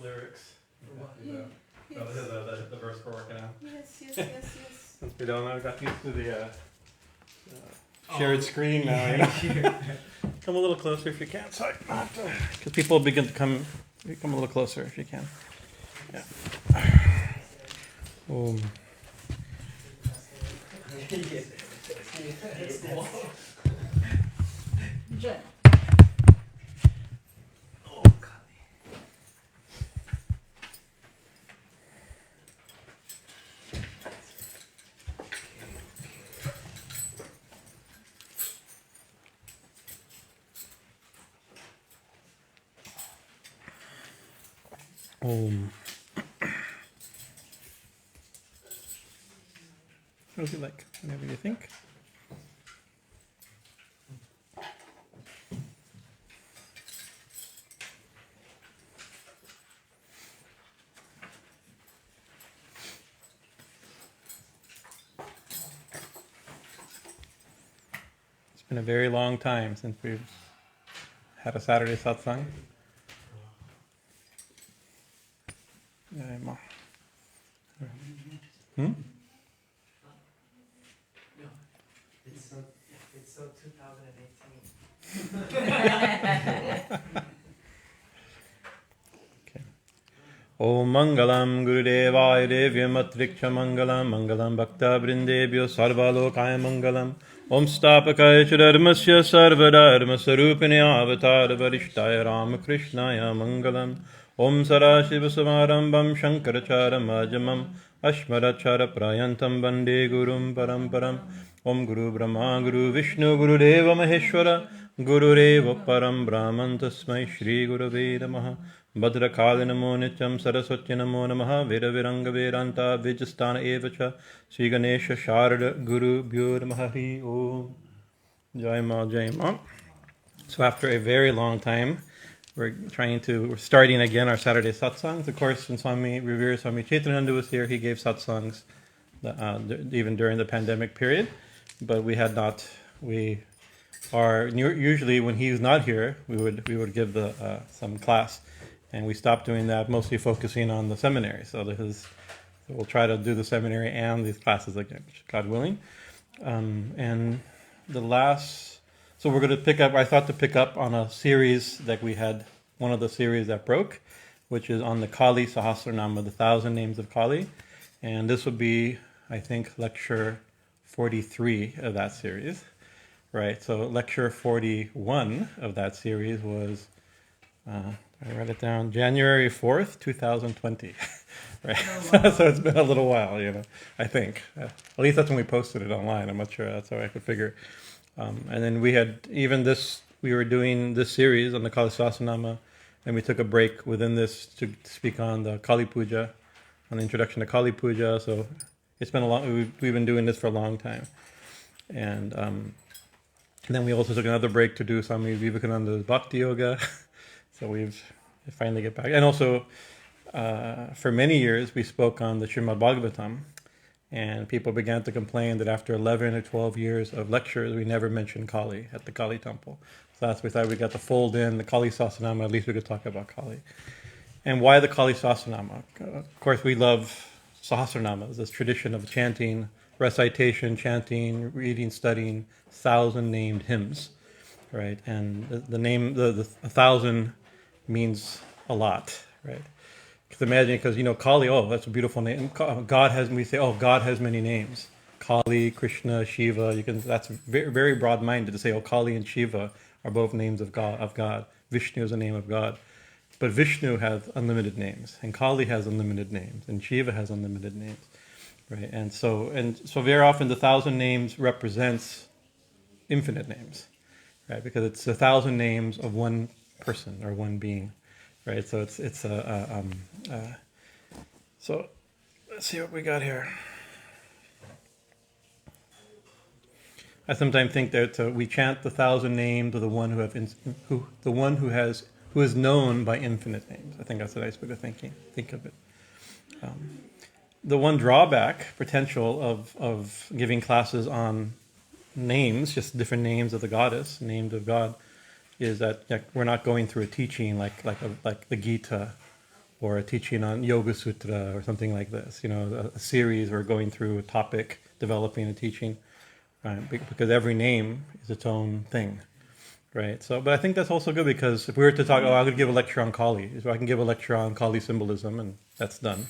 lyrics. The verse we're working on. Yes. We don't know, got used to the shared screen now. You know? Come a little closer if you can, so because people begin to come a little closer if you can. Yeah. What would you like? Whatever you think. It's been a very long time since we've had a Saturday satsang. Hmm? It's so 2018. Okay. Om Mangalam Gurudevaya Devyam Atriksha Mangalam Mangalam Bhakta Brindebhyo Sarvalokaya Mangalam Om Stapakaya Dharmasya Sarvadharma Sarupini Avatar Varishtaya Ramakrishnaya Mangalam Om Sarashiva Samarambam Shankarachara Majamam Ashmarachara Prayantam Bande Gurum Paramparam Om Guru Brahma Guru Vishnu Guru Deva Maheshwara Guru Reva Param Brahman Tasmai Shri Gurave Namaha Bhadrakali Namo Nityam Saraswati Namo Namaha Veda Viranga Vedanta Vijastana Evacha Sri Ganesha Sharada Guru Bhyo Namaha Hari Om Jai Ma Jai Ma. So after a very long time, we're starting again our Saturday satsangs. Of course, when Revered Swami Chaitanya was here, he gave satsangs even during the pandemic period. But we are usually when he's not here, we would give some class, and we stopped doing that, mostly focusing on the seminary. So we'll try to do the seminary and these classes again, God willing. So we're going to pick up. I thought to pick up on a series that we had, one of the series that broke, which is on the Kali Sahasranāma, the 1,000 names of Kali, and this would be, I think, lecture 43 of that series, right? So lecture 41 of that series was, I write it down, January 4th, 2020, right? Oh, wow. So it's been a little while, I think. At least that's when we posted it online. I'm not sure, that's how I could figure. And then we were doing this series on the Kali Sahasranāma, and we took a break within this to speak on the Kali Pujya, on the introduction to Kali Pujya. So it's been we've been doing this for a long time. And then we also took another break to do Swami Vivekananda's Bhakti Yoga. So we've finally get back. And also, for many years, we spoke on the Srimad Bhagavatam. And people began to complain that after 11 or 12 years of lectures, we never mentioned Kali at the Kali temple. So that's we thought we got to fold in the Kali Sahasranāma, at least we could talk about Kali. And why the Kali Sahasranāma? Of course, we love Sahasranāmas, this tradition of chanting, recitation, chanting, reading, studying 1,000 named hymns, right? And the name, the 1,000 means a lot, right? Imagine, because Kali, that's a beautiful name. God has many names. Kali, Krishna, Shiva. That's very, very broad-minded to say, Kali and Shiva are both names of God. Vishnu is a name of God, but Vishnu has unlimited names, and Kali has unlimited names, and Shiva has unlimited names, right? And so very often the 1,000 names represents infinite names, right? Because it's 1,000 names of one person or one being. Right, so so let's see what we got here. I sometimes think that we chant the 1,000 names of the one who is known by infinite names. I think that's a nice way to think of it. The one drawback potential of giving classes on names, just different names of the goddess, names of God, is that we're not going through a teaching like the Gita or a teaching on Yoga Sutra or something like this. A series or going through a topic, developing a teaching, right? Because every name is its own thing, right? So, but I think that's also good because if we were to talk, I could give a lecture on Kali, so I can give a lecture on Kali symbolism, and that's done,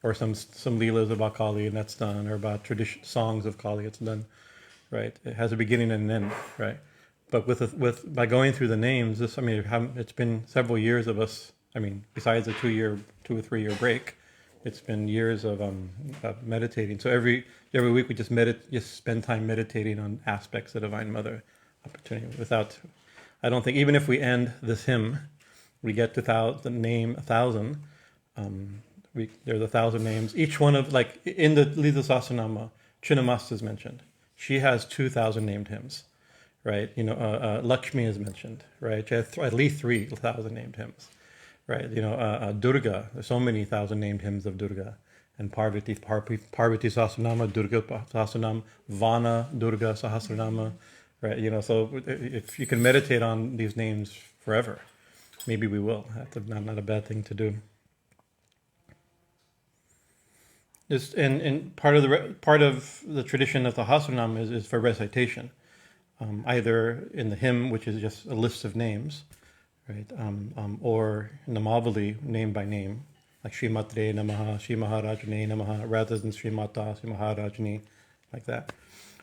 or some leelas about Kali, and that's done, or about tradition songs of Kali, it's done, right? It has a beginning and an end, right? But by going through the names, it's been several years of us. Besides a 2 or 3 year break, it's been years of meditating. So every week we just spend time meditating on aspects of Divine Mother opportunity. I don't think, even if we end this hymn, we get to the name 1,000. There's 1,000 names. Each one of, like in the Lila Sahasranāma, Chinnamasta is mentioned. She has 2,000 named hymns. Right, Lakshmi is mentioned, right? She has at least 3,000 named hymns, right? Durga, there's so many thousand named hymns of Durga, and Parvati Sahasranāma, Durga Sahasranāma, Vana Durga Sahasranāma, right? So if you can meditate on these names forever, maybe we will. That's not a bad thing to do. And part of the tradition of the Sahasranāma is for recitation. Either in the hymn, which is just a list of names, right, or in the Mavali, name by name, like Shri Matre Namaha, Shri Maharajane Namaha, rather than Shri Mata, Shri Maharajani, like that.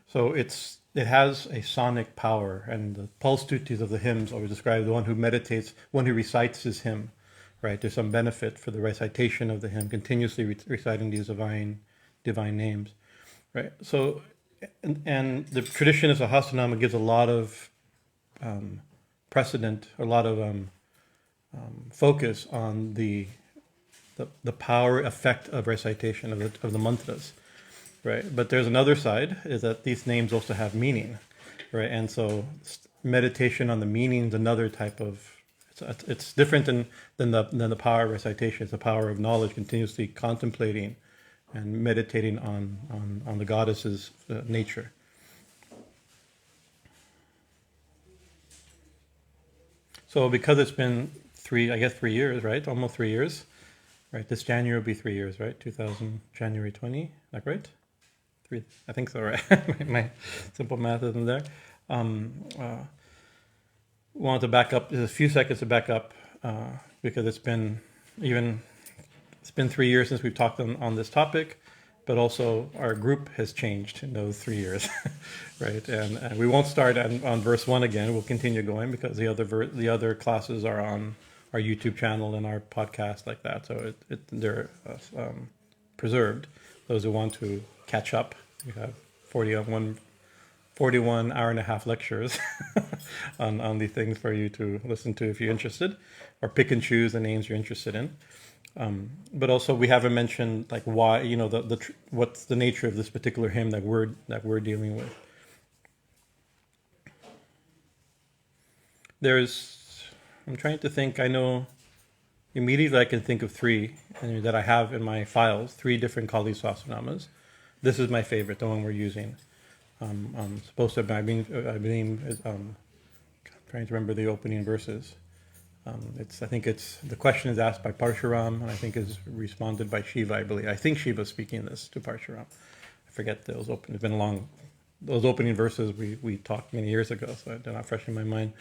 So it has a sonic power, and the pulse stutis of the hymns always describe the one who meditates, one who recites his hymn, right? There's some benefit for the recitation of the hymn, continuously reciting these divine names, right? So. And the tradition of Sahasranāma gives a lot of precedent, a lot of focus on the power effect of recitation of the mantras, right? But there's another side, is that these names also have meaning, right? And so meditation on the meaning is another type of. It's different than the power of recitation. It's the power of knowledge, continuously contemplating and meditating on the goddess's nature. So because it's been 3 years, right? Almost 3 years, right? This January will be 3 years, right? January 20, that right? 3, I think so, right? My simple math isn't there. Wanted to back up, there's a few seconds to back up, because it's been 3 years since we've talked on this topic, but also our group has changed in those 3 years, right? And we won't start on verse 1 again. We'll continue going because the other classes are on our YouTube channel and our podcast like that. So they're preserved. Those who want to catch up, we have 41 hour and a half lectures on the things for you to listen to if you're interested, or pick and choose the names you're interested in. But also we haven't mentioned like why, what's the nature of this particular hymn that we're dealing with. I'm trying to think, I know immediately I can think of 3 that I have in my files, 3 different Kali Sahasranāmas. This is my favorite, the one we're using. Supposed to have been, trying to remember the opening verses. I think the question is asked by Parshuram, and I think is responded by Shiva, I believe. I think Shiva's speaking this to Parshuram. I forget those it's been long. Those opening verses we talked many years ago, so they're not fresh in my mind.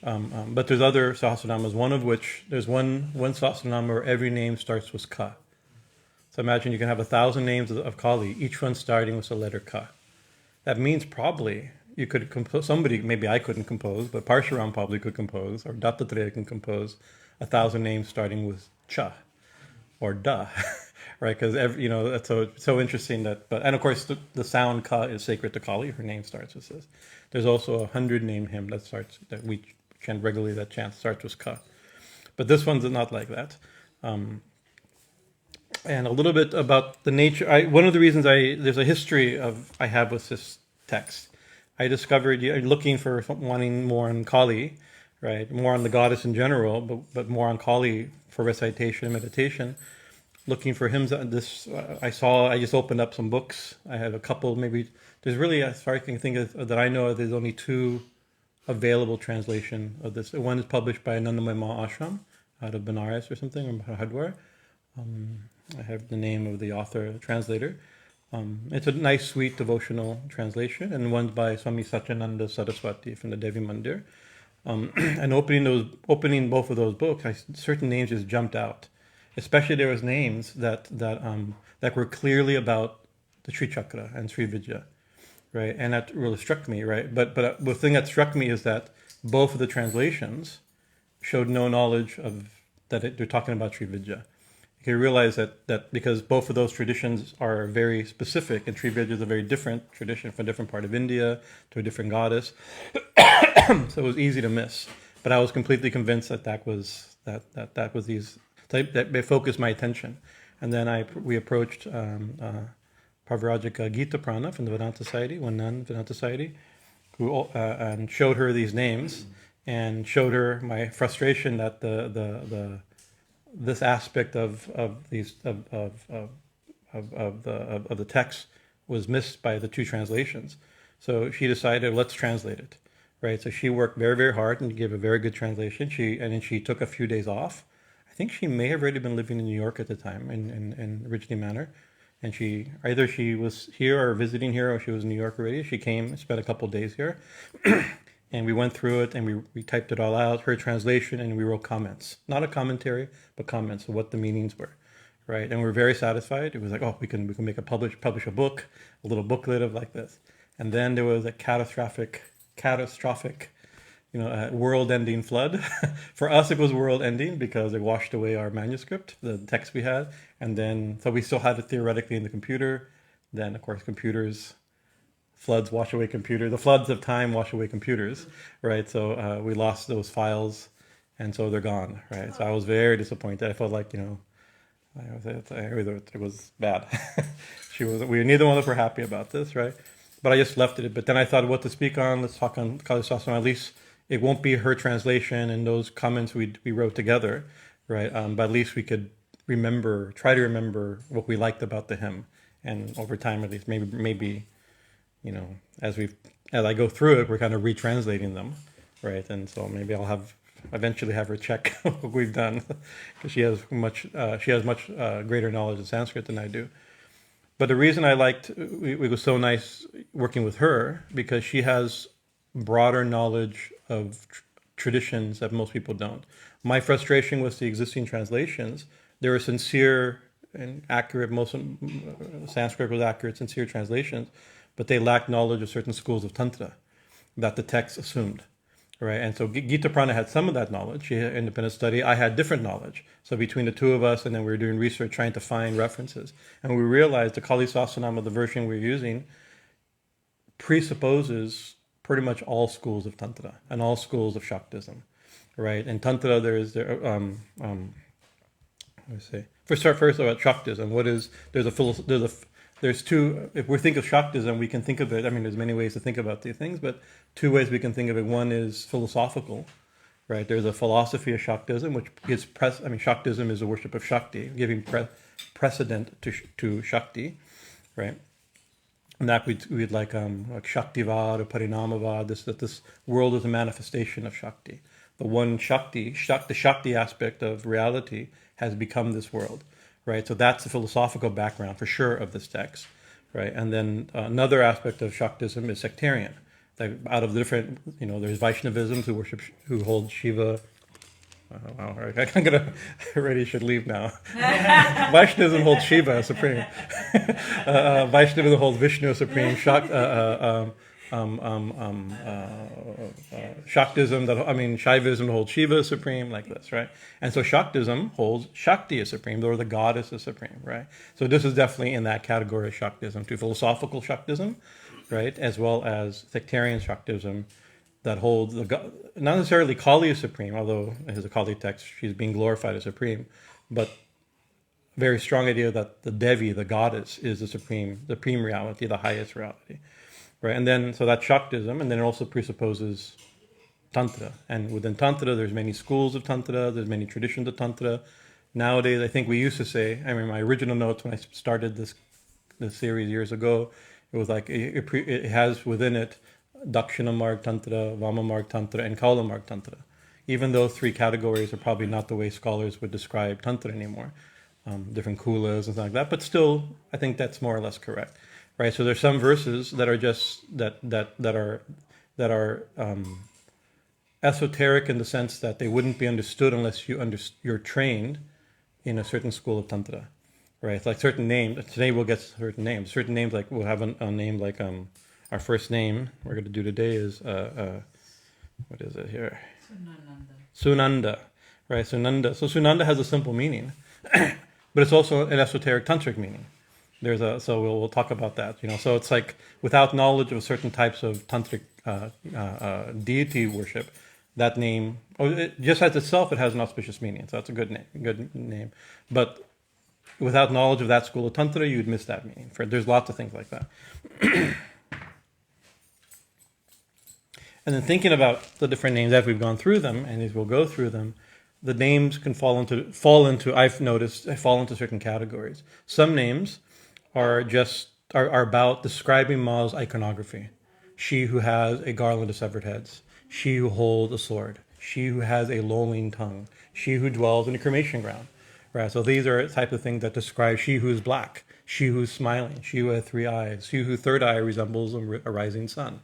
But there's other Sahasranāmas, one of which, there's one Sahasranāma where every name starts with Ka. So imagine you can have 1,000 names of Kali, each one starting with the letter Ka. That means probably you could compose, maybe I couldn't compose, but Parshuram probably could compose, or Dattatreya can compose 1,000 names starting with Cha or Da, right? Because that's so interesting and of course the sound Ka is sacred to Kali. Her name starts with this. There's also 100 name hymn that we chant regularly that starts with Ka, but this one's not like that. And a little bit about the nature. One of the reasons there's a history I have with this text. I discovered looking for wanting more on Kali, right? More on the goddess in general, but more on Kali for recitation and meditation. Looking for hymns. I just opened up some books. I had a couple. Maybe there's really, as far as I can think of, that I know of, there's only 2 available translation of this. One is published by Nandinī Ashram, out of Benares or something, or Hardwar. I have the name of the author, translator. It's a nice, sweet devotional translation, and one's by Swami Bhajanananda Saraswati from the Devi Mandir. And opening both of those books, certain names just jumped out. Especially there was names that were clearly about the Sri Chakra and Sri Vidya, right? And that really struck me, right? But the thing that struck me is that both of the translations showed no knowledge of that they're talking about Sri Vidya. You realize that because both of those traditions are very specific, and Sri Vidya is a very different tradition from a different part of India to a different goddess, so it was easy to miss. But I was completely convinced that they focused my attention, and then we approached Pravrajika Gita Prana from the Vedanta Society, one nun Vedanta Society, who and showed her these names and showed her my frustration that this aspect of the text was missed by the two translations. So she decided, let's translate it, right? So she worked very, very hard and gave a very good translation. Then she took a few days off. I think she may have already been living in New York at the time in Ridgely Manor, and either she was here or visiting here, or she was in New York already. She came, spent a couple of days here. And we went through it, and we typed it all out, her translation, and we wrote comments. Not a commentary, but comments of what the meanings were, right? And we were very satisfied. It was like, oh, we can publish a book, a little booklet of like this. And then there was a catastrophic, world-ending flood. For us, it was world-ending because it washed away our manuscript, the text we had. And then, so we still had it theoretically in the computer. Then, of course, floods wash away computers. The floods of time wash away computers, right? So we lost those files, and so they're gone, right? So I was very disappointed. I felt like, it was bad. We neither one of us were happy about this, right? But I just left it. But then I thought, what to speak on? Let's talk on Kali Sahasranāma. At least it won't be her translation and those comments we wrote together, right? But at least we could try to remember what we liked about the hymn, and over time, at least, maybe. As I go through it, we're kind of retranslating them, right? And so maybe I'll eventually have her check what we've done, because she has much greater knowledge of Sanskrit than I do. But the reason I liked it was so nice working with her, because she has broader knowledge of traditions that most people don't. My frustration with the existing translations, they were sincere and accurate. Most Sanskrit was accurate, sincere translations. But they lacked knowledge of certain schools of Tantra that the text assumed, right? And so Gita Prana had some of that knowledge. She had independent study. I had different knowledge. So between the two of us, and then we were doing research, trying to find references. And we realized the Kali Sahasranāma, the version we're using, presupposes pretty much all schools of Tantra and all schools of Shaktism, right? In Tantra, first about Shaktism. There's two, if we think of Shaktism, we can think of it, there's many ways to think about these things, but two ways we can think of it. One is philosophical, right? There's a philosophy of Shaktism, which gives Shaktism is the worship of Shakti, giving precedent to Shakti, right? And that we'd like Shaktivad or Parinamavad, that this world is a manifestation of Shakti. The one Shakti, the Shakti aspect of reality has become this world. Right, so that's the philosophical background for sure of this text, right? And then another aspect of Shaktism is sectarian. Like out of the different, there's Vaishnavism who hold Shiva. Wow, I'm gonna already should leave now. Vaishnavism holds Shiva as supreme. Vaishnavism holds Vishnu as supreme. Shaivism holds Shiva as supreme, like this, right? And so Shaktism holds Shakti as supreme, or the goddess as supreme, right? So this is definitely in that category of Shaktism, to philosophical Shaktism, right? As well as sectarian Shaktism that holds not necessarily Kali as supreme, although as a Kali text, she's being glorified as supreme, but very strong idea that the Devi, the goddess, is the supreme reality, the highest reality. Right, and then so that's Shaktism, and then it also presupposes Tantra. And within Tantra, there's many schools of Tantra, there's many traditions of Tantra. Nowadays, I think we used to say, my original notes when I started this series years ago, it was like it has within it Dakshina Marg Tantra, Vama Marg Tantra, and Kala Marg Tantra. even though three categories are probably not the way scholars would describe Tantra anymore. Different kulas and things like that, but still, I think that's more or less correct, right? So there's some verses that are just that are esoteric in the sense that they wouldn't be understood unless you're trained in a certain school of Tantra, right? It's like certain names. Today we'll get certain names. Certain names, like we'll have a name like our first name we're going to do today is what is it here? Sunandā, right? Sunandā. So Sunandā has a simple meaning. But it's also an esoteric tantric meaning. So we'll talk about that. So it's like without knowledge of certain types of tantric deity worship, that name, just as itself, it has an auspicious meaning. So that's a good name. But without knowledge of that school of tantra, you'd miss that meaning. There's lots of things like that. And then thinking about the different names as we've gone through them, and as we'll go through them, the names can fall into. I've noticed they fall into certain categories. Some names are about describing Ma's iconography. She who has a garland of severed heads. She who holds a sword. She who has a lolling tongue. She who dwells in a cremation ground. Right. So these are the type of things that describe she who is black. She who is smiling. She who has three eyes. She whose third eye resembles a rising sun.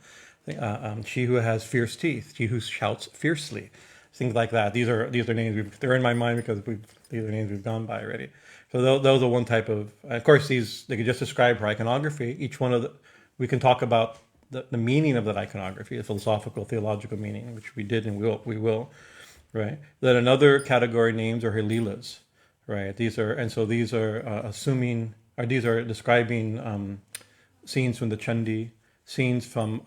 She who has fierce teeth. She who shouts fiercely. Things like that. These are names. They're in my mind because these are names we've gone by already. So those are one type of. Of course, they could just describe her iconography. Each one of we can talk about the meaning of that iconography, the philosophical, theological meaning, which we did and we will, right? Then another category names are her leelas, right? These are describing scenes from the Chandi, scenes from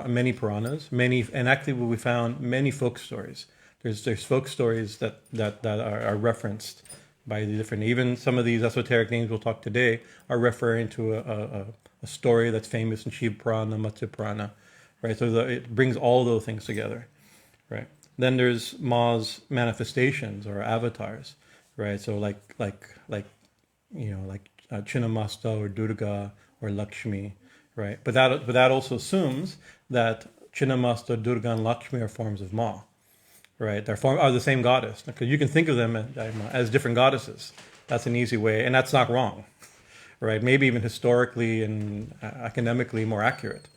many Puranas, and actually we found many folk stories. There's folk stories that are referenced by the different. Even some of these esoteric names we'll talk today are referring to a story that's famous in Shiva Purana, Matsya Purana, right? So it brings all those things together, right? Then there's Ma's manifestations or avatars, right? So like Chinnamasta or Durga or Lakshmi, right? But that also assumes that Chinnamasta, Durga, and Lakshmi are forms of Ma. Right, are the same goddess. Because you can think of them as different goddesses. That's an easy way, and that's not wrong, right? Maybe even historically and academically more accurate,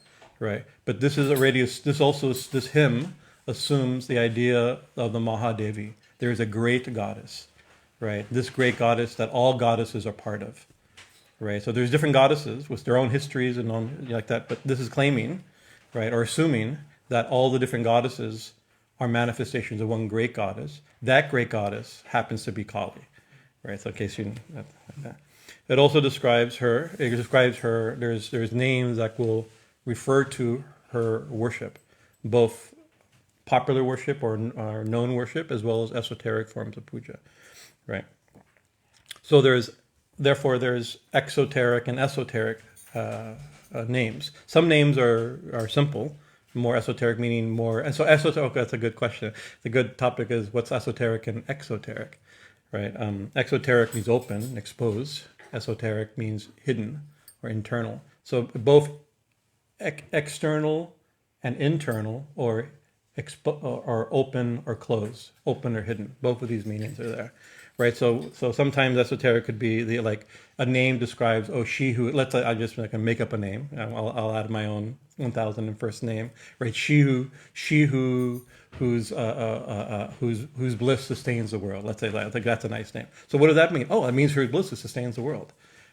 right? But this hymn assumes the idea of the Mahadevi. There is a great goddess, right? This great goddess that all goddesses are part of, right? So there's different goddesses with their own histories and like that. But this is claiming, right, or assuming that all the different goddesses are manifestations of one great goddess. That great goddess happens to be Kali, right? So in case you know that. It also describes her. There's names that will refer to her worship, both popular worship or known worship, as well as esoteric forms of puja, right? So there's exoteric and esoteric names. Some names are simple. More esoteric meaning more, and so esoteric. That's a good question. The good topic is what's esoteric and exoteric, right? Exoteric means open, exposed. Esoteric means hidden or internal. So both external and internal, or open or closed, open or hidden. Both of these meanings are there, right? So sometimes esoteric could be a name describes she who. I just make up a name. I'll add my own 1001st name, right? She whose bliss sustains the world. Let's say that. I think that's a nice name. So what does that mean? Oh, it means her bliss sustains the world,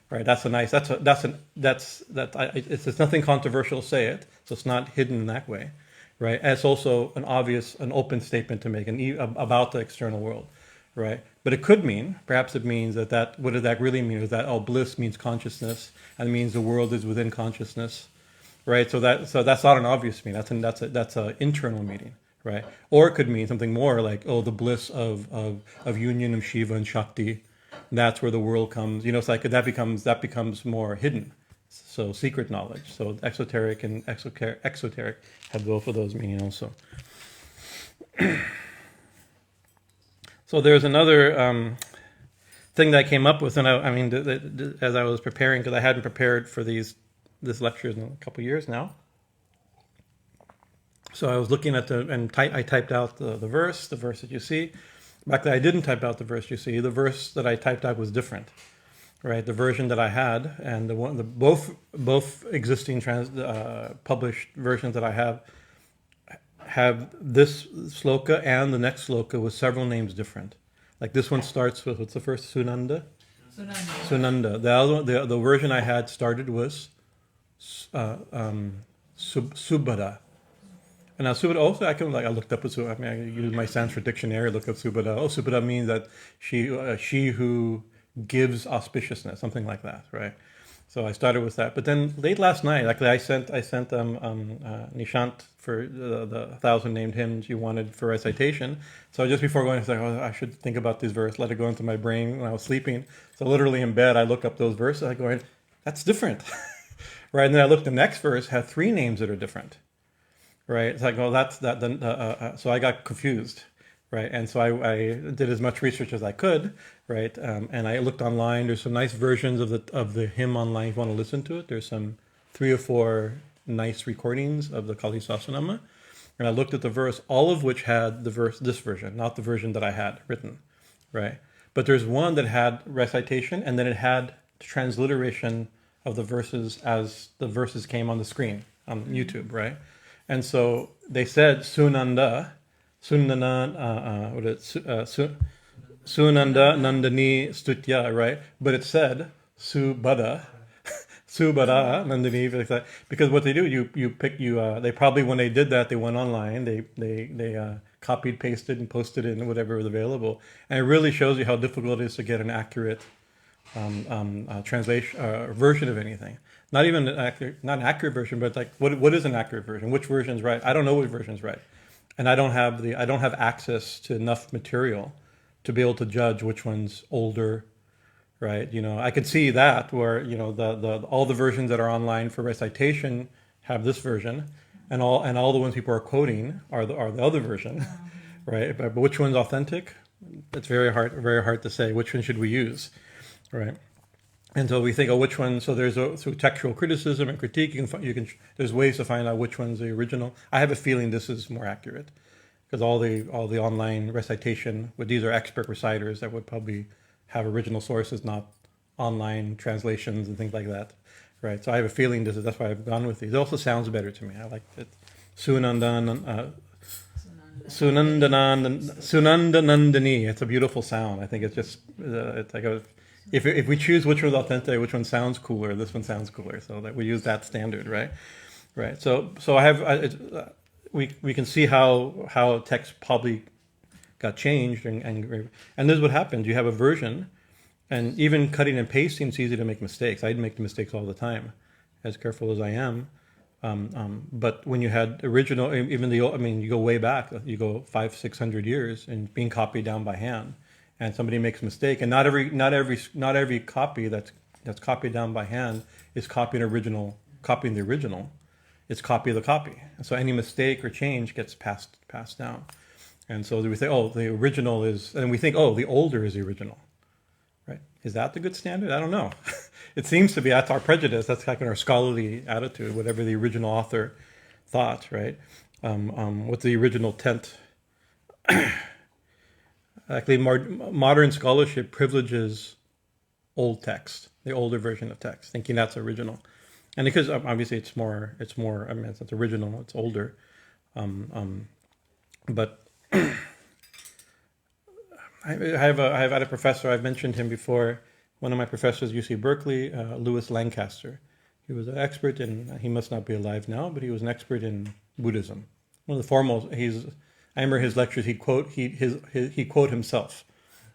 right? It's nothing controversial to say it, so it's not hidden in that way, right? And it's also an open statement to make about the external world, right? But it could mean, perhaps it means that what does that really mean? Is that bliss means consciousness, and it means the world is within consciousness, right? So that's not an obvious meaning. That's an internal meaning, right? Or it could mean something more like the bliss of union of Shiva and Shakti. That's where the world comes. It's like that becomes more hidden, so secret knowledge. So exoteric and exoteric have both of those meanings also. So there's another thing that I came up with, and as I was preparing, because I hadn't prepared for this lecture in a couple years now. So I was looking at I typed out the verse that you see. Back then I didn't type out the verse you see. The verse that I typed out was different, right? The version that I had and both existing published versions that I have this sloka and the next sloka with several names different. Like this one starts with, what's the first? Sunandā? Sunandā. The other one, the version I had started was Subhada. And now Subhada also, I looked up I used my Sanskrit dictionary, looked up Subhada. Oh, Subhada means that she who gives auspiciousness, something like that, right? So I started with that. But then late last night, actually, I sent Nishant for the 1,000 named hymns you wanted for recitation. So just before going, I was like, oh, I should think about this verse, let it go into my brain when I was sleeping. So literally in bed, I looked up those verses. I go, that's different, right? And then I looked, the next verse had 3 names that are different, right? It's like, oh, that's that. Then so I got confused, right? And so I did as much research as I could, right? And I looked online. There's some nice versions of the hymn online if you want to listen to it. There's some 3 or 4 nice recordings of the Kali Sahasranāma. And I looked at the verse, all of which had this version, not the version that I had written, right? But there's one that had recitation, and then it had transliteration of the verses as the verses came on the screen on YouTube, right? And so they said sunandā, sunandā, nandinī, stutyā, right? But it said subhada, nandinī, because what they do, they probably, when they did that, they went online, they copied, pasted, and posted it in whatever was available, and it really shows you how difficult it is to get an accurate translation version of anything. Not even not an accurate version, but like what is an accurate version? Which version is right? I don't know which version is right, and I don't have access to enough material to be able to judge which one's older, right? I could see that where all the versions that are online for recitation have this version, and all the ones people are quoting are the other version, right? But which one's authentic? It's very hard to say. Which one should we use, right? And so we think, which one? So through textual criticism and critique, there's ways to find out which one's the original. I have a feeling this is more accurate, because all the online recitation, these are expert reciters that would probably have original sources, not online translations and things like that, right? So I have a feeling that's why I've gone with these. It also sounds better to me. I like it. Sunandā nandinī. It's a beautiful sound. I think it's just it's like if we choose which one's authentic, which one sounds cooler, this one sounds cooler. So that we use that standard, right? Right. So we can see how text probably got changed and this is what happens. You have a version, and even cutting and pasting, it's easy to make mistakes. I'd make the mistakes all the time, as careful as I am. But when you had original, even you go way back, you go 500-600 years, and being copied down by hand, and somebody makes a mistake, and not every copy that's copied down by hand is copying the original. It's copy of the copy. And so any mistake or change gets passed down. And so we say, the original is, and we think, the older is the original, right? Is that the good standard? I don't know. It seems to be. That's our prejudice. That's like our scholarly attitude, whatever the original author thought, right? What's the original tent? Actually, modern scholarship privileges old text, the older version of text, thinking that's original. And because obviously it's more. It's original. It's older, but I have had a professor. I've mentioned him before. One of my professors, UC Berkeley, Louis Lancaster. He was an expert in. He must not be alive now, but he was an expert in Buddhism. One of the foremost. I remember his lectures. He quote himself,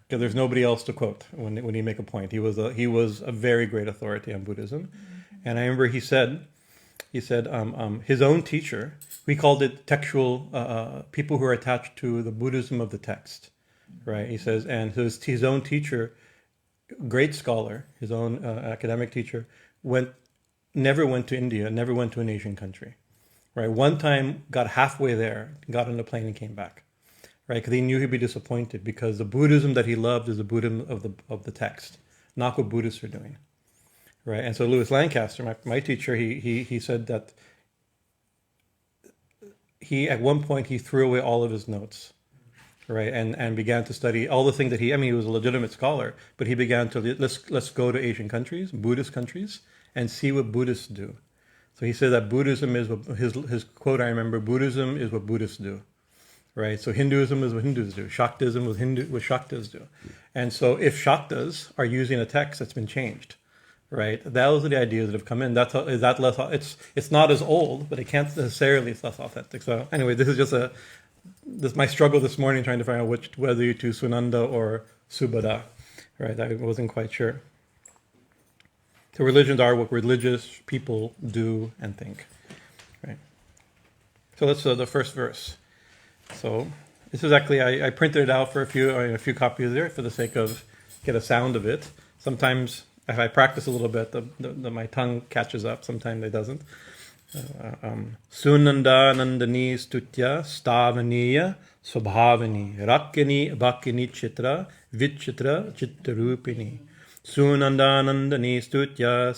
because there's nobody else to quote when he make a point. He was a very great authority on Buddhism, and I remember he said his own teacher. We called it textual people who are attached to the Buddhism of the text, right? He says, and his own teacher, great scholar, his own academic teacher, never went to India, never went to an Asian country, right? One time got halfway there, got on a plane and came back, right? Because he knew he'd be disappointed, because the Buddhism that he loved is the Buddhism of the text, not what Buddhists are doing, right? And so Louis Lancaster, my teacher, he said that he at one point he threw away all of his notes, right, and began to study all the things that he was a legitimate scholar, but he began to let's go to Asian countries, Buddhist countries, and see what Buddhists do. So he said that Buddhism is what his quote, I remember, Buddhism is what Buddhists do, right? So Hinduism is what Hindus do, Shaktism was what Shaktas do. And so if Shaktas are using a text that's been changed, right, those are the ideas that have come in. It's not as old, but it can't necessarily, it's less authentic. So anyway, this is just my struggle this morning trying to find out whether you choose Sunanda or Subhada, right? I wasn't quite sure. So religions are what religious people do and think, right? So let's the first verse. So this is actually I printed it out for a few copies there for the sake of get a sound of it. Sometimes if I practice a little bit, my tongue catches up. Sometimes it doesn't. Sunandā nandinī stutyā stavanīya-svabhāvinī raṇkiṇī bhaṇkinī citrā vicitrā citra-rūpiṇī. Sunandā nandinī stutyā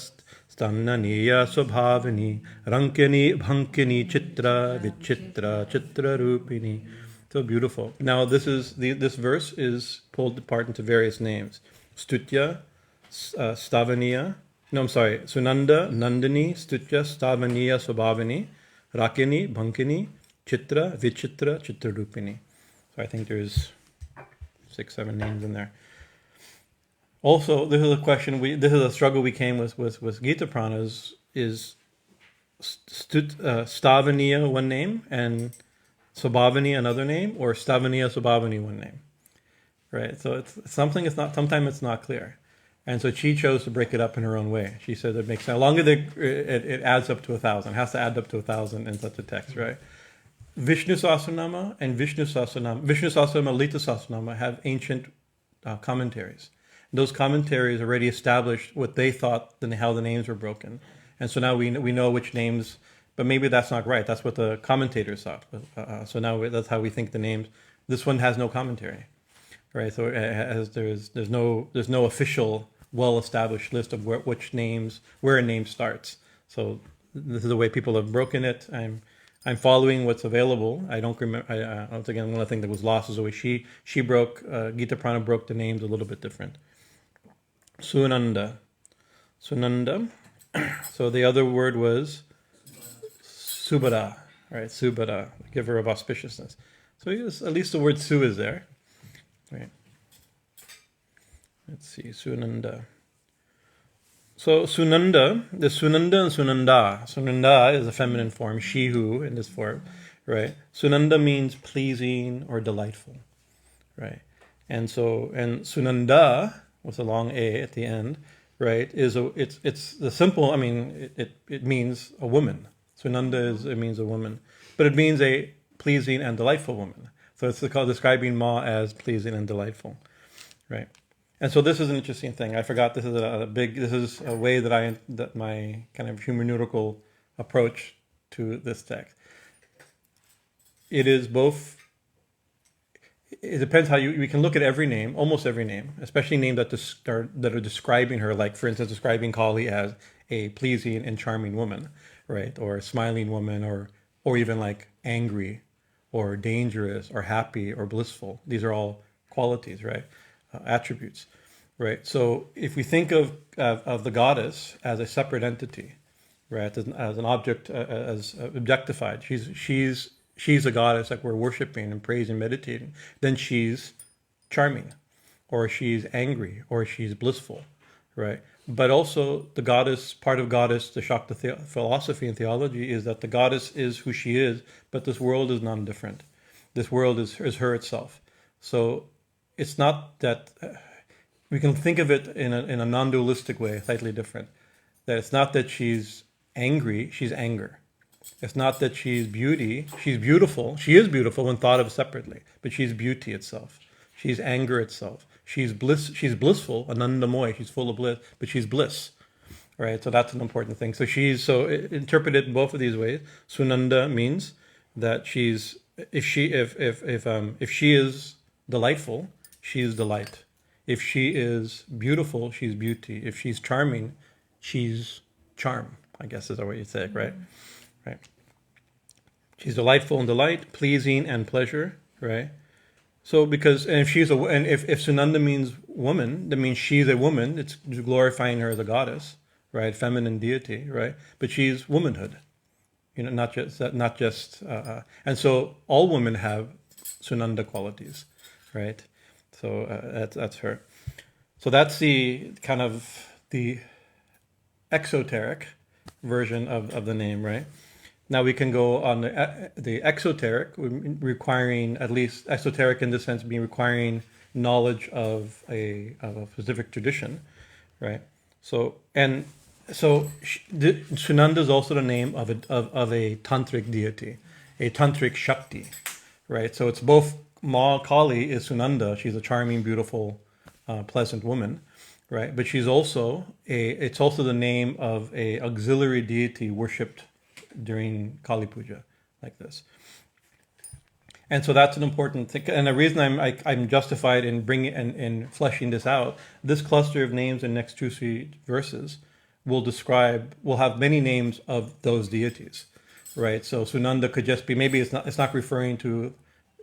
stavanīya-svabhāvinī raṇkiṇī bhaṇkinī citrā vicitrā citra-rūpiṇī. So beautiful. Now this verse is pulled apart into various names. Stutyā, stavanīya. No, I'm sorry. Sunanda, nandinī, stutyā, stavanīya-svabhāvinī raṇkiṇī bhaṇkinī citrā vicitrā citra-rūpiṇī. So I think there's 6-7 names in there. Also, this is a question. This is a struggle we came with Gita Pranas. Is stavanīya one name and svabhāvinī another name, or stavanīya-svabhāvinī one name? Right. So it's something. It's not. Sometimes it's not clear, and so she chose to break it up in her own way. She said it makes sense. Longer it adds up to 1,000. It has to add up to 1,000 in such a text, right? Vishnu Sahasranāma and Vishnu Sahasranāma, Lita Sahasranāma have ancient commentaries. Those commentaries already established what they thought how the names were broken, and so now we know which names. But maybe that's not right. That's what the commentators thought. So now that's how we think the names. This one has no commentary, right? So there's no official well-established list of where a name starts. So this is the way people have broken it. I'm following what's available. I don't remember. Once again, one of the things that was lost is always she broke. Gita Prana broke the names a little bit different. Sunanda. So the other word was Subhada, right? Subhada, giver of auspiciousness. So at least the word Su is there, right? Let's see, Sunanda. So Sunanda, the Sunanda and Sunandā. Sunanda is a feminine form, she who in this form, right? Sunanda means pleasing or delightful, right? And Sunanda with a long A at the end, right? It's the simple. I mean, it means a woman. Sunanda means a woman, but it means a pleasing and delightful woman. So it's called describing Ma as pleasing and delightful, right? And so this is an interesting thing. I forgot this is a way that my kind of hermeneutical approach to this text. It is both. It depends how we can look at every name, almost every name, especially names that are describing her, like for instance, describing Kali as a pleasing and charming woman, right, or a smiling woman, or even like angry, or dangerous, or happy, or blissful. These are all qualities, right, attributes, right. So if we think of the goddess as a separate entity, right, as an object, as objectified, she's a goddess that we're worshiping and praising and meditating, then she's charming, or she's angry, or she's blissful, right? But also the goddess, part of goddess, the Shakta philosophy and theology is that the goddess is who she is, but this world is non-different. This world is her itself. So it's not that, we can think of it in a non-dualistic way, slightly different. That it's not that she's angry, she's anger. It's not that she's beautiful. She is beautiful when thought of separately, but she's beauty itself. She's anger itself. She's blissful, anandamoy, she's full of bliss, but she's bliss, right? So that's an important thing. So interpreted in both of these ways. Sunanda means that if she is delightful, she is delight. If she is beautiful, she's beauty. If she's charming, she's charm, I guess is the way you say it, right? Right. She's delightful and delight, pleasing and pleasure, right? So because and if she's a and if Sunanda means woman, that means she's a woman. It's glorifying her as a goddess, right? Feminine deity, right? But she's womanhood, not just. And so all women have Sunanda qualities, right? So that's her. So that's the kind of the exoteric version of the name, right? Now we can go on the exoteric, requiring at least esoteric in the sense being requiring knowledge of a specific tradition, right? Sunanda is also the name of a tantric deity, a tantric shakti, right? So it's both Ma Kali is Sunanda. She's a charming, beautiful, pleasant woman, right? But she's also it's also the name of a auxiliary deity worshipped during Kali Puja, like this. And so that's an important thing. And the reason I'm justified in bringing and fleshing this out, this cluster of names in next 2-3 verses will have many names of those deities, right? So Sunanda could just be, maybe it's not referring to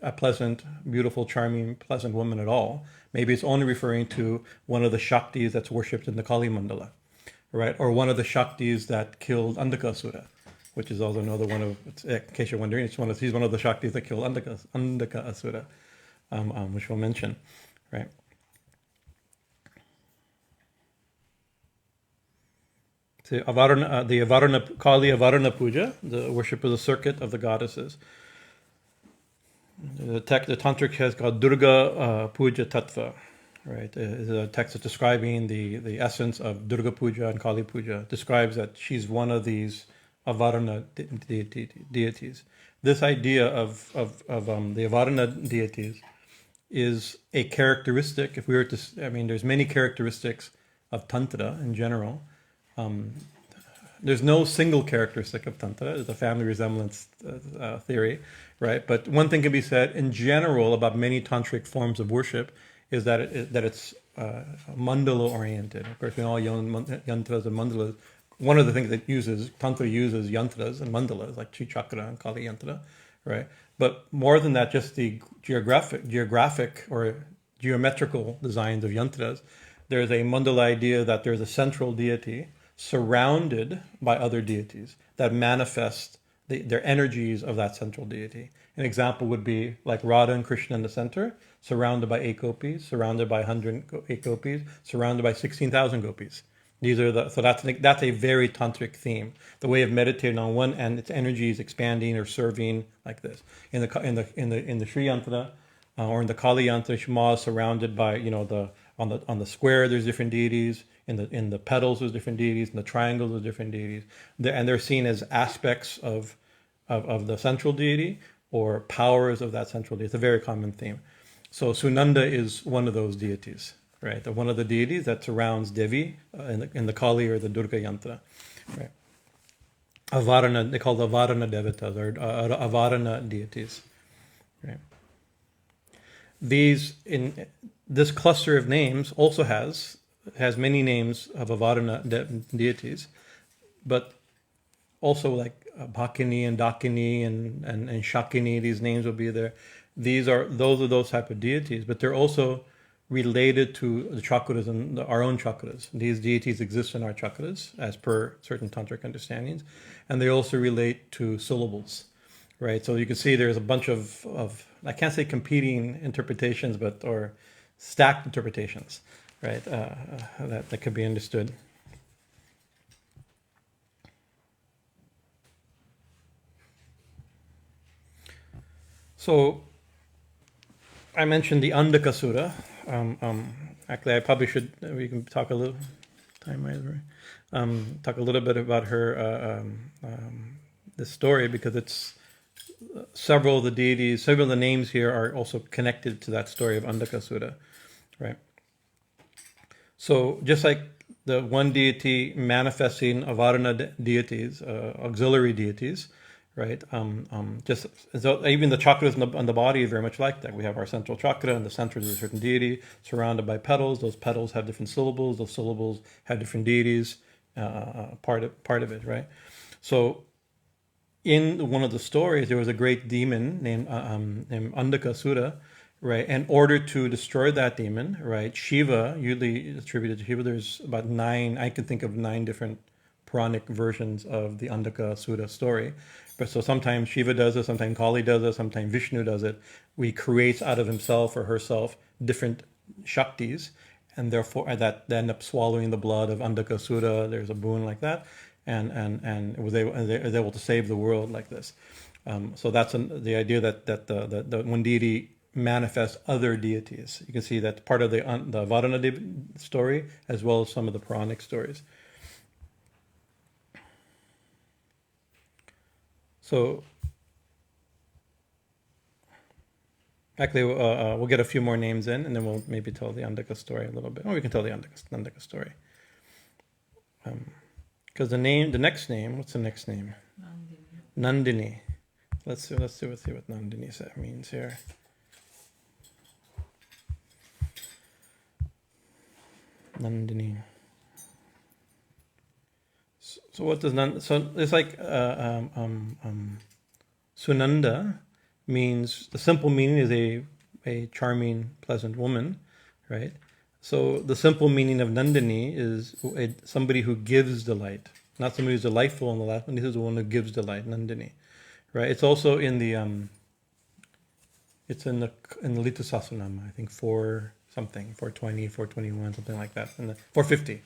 a pleasant, beautiful, charming, pleasant woman at all. Maybe it's only referring to one of the Shaktis that's worshipped in the Kali Mandala, right? Or one of the Shaktis that killed Andakasura, which is also another one of, in case you're wondering, he's one of the Shaktis that killed Andaka Asura, which we'll mention, right? So the Kali Avarana Puja, the worship of the circuit of the goddesses. The tantric has called Durga Puja Tattva, right? Is a text that's describing the essence of Durga Puja and Kali Puja. Describes that she's one of these Avarana deities. This idea of the Avarana deities is a characteristic. If we were to, there's many characteristics of Tantra in general. There's no single characteristic of Tantra. It's a family resemblance theory, right? But one thing can be said in general about many tantric forms of worship is that it's mandala oriented. Of course, we all yantras and mandalas. One of the things that Tantra uses yantras and mandalas, like Chakra and Kali Yantra, right? But more than that, just the geographic or geometrical designs of yantras, there's a mandala idea that there's a central deity surrounded by other deities that manifest their energies of that central deity. An example would be like Radha and Krishna in the center, surrounded by 8 gopis, surrounded by 108 gopis, surrounded by 16,000 gopis. So that's a very tantric theme. The way of meditating on one end, its energy is expanding or serving like this. In the Sri Yantra or in the Kali Yantra, Shema is surrounded by on the square there's different deities. In the petals there's different deities. In the triangles there's different deities. And they're seen as aspects of the central deity or powers of that central deity. It's a very common theme. So Sunanda is one of those deities. Right, one of the deities that surrounds Devi in the Kali or the Durga Yantra, right? Avarana, they call the Avarana devatas or Avarana deities, right? This cluster of names also has many names of Avarana deities, but also like bhaṇkinī and dakiṇī and shakiṇī. These names will be there. Those are those type of deities, but they're also related to the chakras and our own chakras. These deities exist in our chakras as per certain tantric understandings, and they also relate to syllables, right? So you can see there's a bunch of I can't say competing interpretations, or stacked interpretations, right? That could be understood. So I mentioned the Andakasura. Actually, I probably should. We can talk a little. Talk a little bit about her this story, because it's several of the deities, several of the names here are also connected to that story of Andakasura, right? So just like the one deity manifesting Avarana deities, auxiliary deities, right? Just so even the chakras on the body are very much like that. We have our central chakra, and the center is a certain deity surrounded by petals. Those petals have different syllables. Those syllables have different deities. Part of it, right? So in one of the stories, there was a great demon named Andakasura, right? In order to destroy that demon, right? Shiva, usually attributed to Shiva, there's about 9, I can think of 9 different Puranic versions of the Andakasura story. But so sometimes Shiva does it, sometimes Kali does it, sometimes Vishnu does it. He creates out of himself or herself different Shaktis, and therefore that they end up swallowing the blood of Andakasura. There's a boon like that, and was able to save the world like this. So that's the idea that the one deity manifests other deities. You can see that's part of the Vardhana story as well as some of the Puranic stories. So actually, we'll get a few more names in, and then we'll maybe tell the Andaka story a little bit. Or we can tell the Andaka story. Because the next name, what's the next name? Nandinī. Let's see what Nandinī means here. Nandinī. So what does so it's like sunandā means, the simple meaning is a charming, pleasant woman, right? So the simple meaning of Nandinī is somebody who gives delight, not somebody who's delightful in the last one. This is the one who gives delight, Nandinī, right? It's also in the it's in the Lita Sahasranāma, I think 420, 421, something like that, and 450,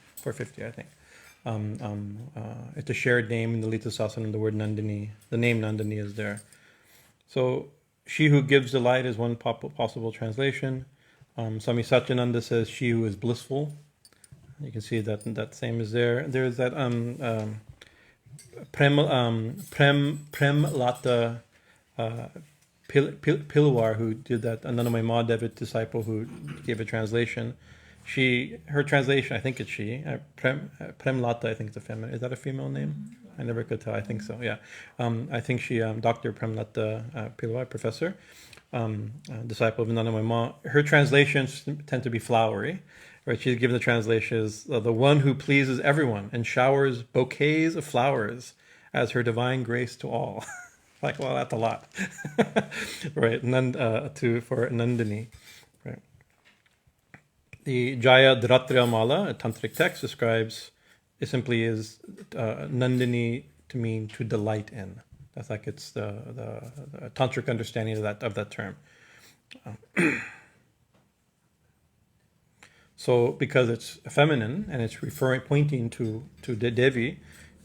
I think. It's a shared name in the Lita Sahasranāma. The word Nandinī, the name Nandinī is there. So she who gives delight is one possible translation. Swami Satyananda says she who is blissful. You can see that same is there. There's that Premlata Pilwar, who did that, Anandamai Mahadev disciple who gave a translation. Her translation, I think it's she, Premlata, I think it's a feminine. Is that a female name? I never could tell. I think so, yeah. I think she, Dr. Premlata Pilwar, professor, disciple of Anandamai Ma. Her translations tend to be flowery. Right? She's given the translation as the one who pleases everyone and showers bouquets of flowers as her divine grace to all. Like, well, that's a lot. Right, for Nandinī. Right. The Jaya Dharatriya Mala, a tantric text, describes, it simply is Nandinī to mean to delight in. That's like it's the tantric understanding of that term. So because it's feminine and it's pointing to the Devi,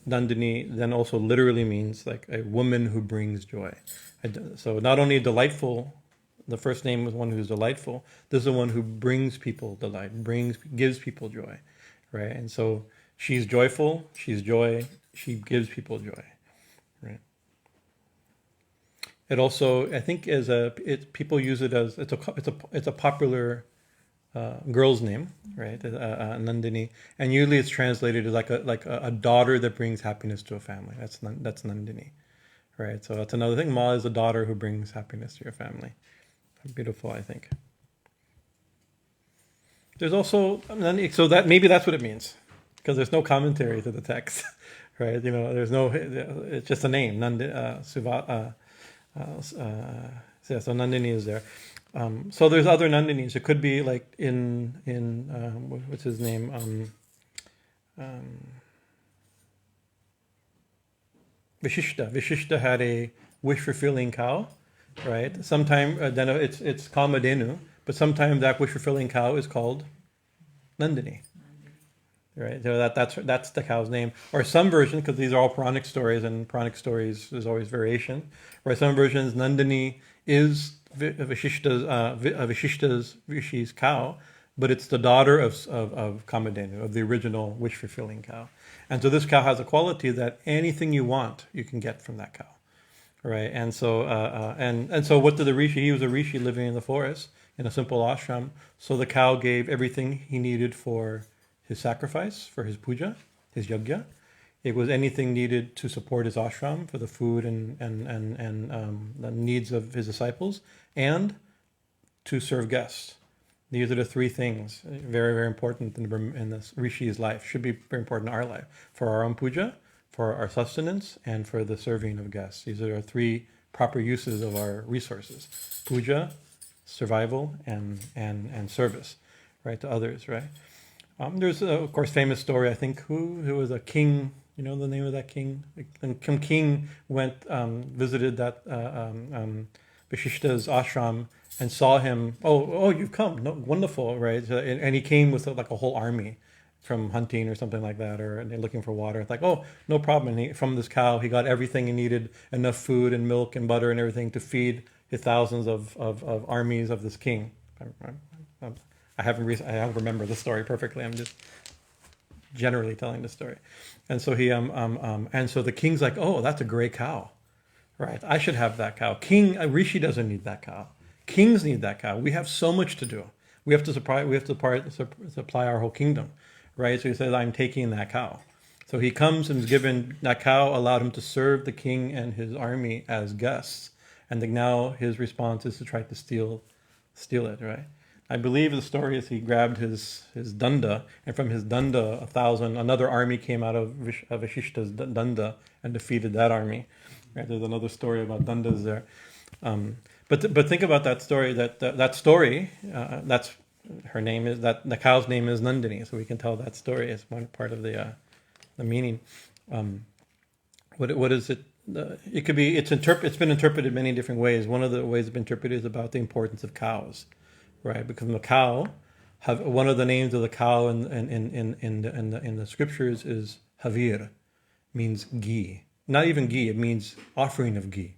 Nandinī then also literally means like a woman who brings joy. So not only delightful, the first name was one who's delightful. This is the one who brings people delight, gives people joy, right? And so she's joyful, she's joy, she gives people joy, right? It also, I think, people use it as it's a popular girl's name, right? Nandinī, and usually it's translated as like a daughter that brings happiness to a family. That's Nandinī, right? So that's another thing. Ma is a daughter who brings happiness to your family. Beautiful, I think. There's also so that maybe that's what it means, because there's no commentary to the text, right? You know, there's no. It's just a name. So Nandinī is there. So there's other Nandinis. It could be like in what's his name? Vishishta. Vishishta had a wish-fulfilling cow, right? Sometimes then it's Kamadhenu, but sometimes that wish-fulfilling cow is called Nandinī, right? So that's the cow's name. Or some versions, because these are all Puranic stories, and Puranic stories there's always variation, right? Some versions Nandinī is Vishishta's Rishi's cow, but it's the daughter of Kamadhenu, of the original wish-fulfilling cow. And so this cow has a quality that anything you want, you can get from that cow, right? And so and so what did the Rishi? He was a Rishi living in the forest in a simple ashram. So the cow gave everything he needed for his sacrifice, for his puja, his yajna. It was anything needed to support his ashram, for the food and the needs of his disciples, and to serve guests. These are the three things, very, very important in this Rishi's life. Should be very important in our life. For our own puja, for our sustenance, and for the serving of guests. These are our three proper uses of our resources: puja, survival, and service, right, to others, right? There's of course famous story. I think who was a king. You know the name of that king? And some king went visited that Vashishta's ashram and saw him. Oh, you've come! No, wonderful, right? So, and he came with like a whole army from hunting or something like that, or they're looking for water. It's like, oh, no problem. And from this cow, he got everything he needed, enough food and milk and butter and everything to feed his thousands of armies of this king. I haven't remembered the story perfectly. I'm just generally telling the story. And so and so the king's like, oh, that's a great cow, right? I should have that cow. King Rishi doesn't need that cow. Kings need that cow. We have so much to do. We have to supply our whole kingdom, right? So he says, I'm taking that cow. So he comes and is given that cow, allowed him to serve the king and his army as guests. And then now his response is to try to steal it, right? I believe the story is he grabbed his danda, and from his danda, another army came out of Vashishta's danda and defeated that army. Right? There's another story about dandas there. But think about that story. That story. That's her name is that the cow's name is Nandinī, so we can tell that story as one part of the meaning. What is it? It could be. It's been interpreted many different ways. One of the ways it's been interpreted is about the importance of cows. Right, because the cow, one of the names of the cow in the scriptures is Havir, means ghee. Not even ghee; it means offering of ghee.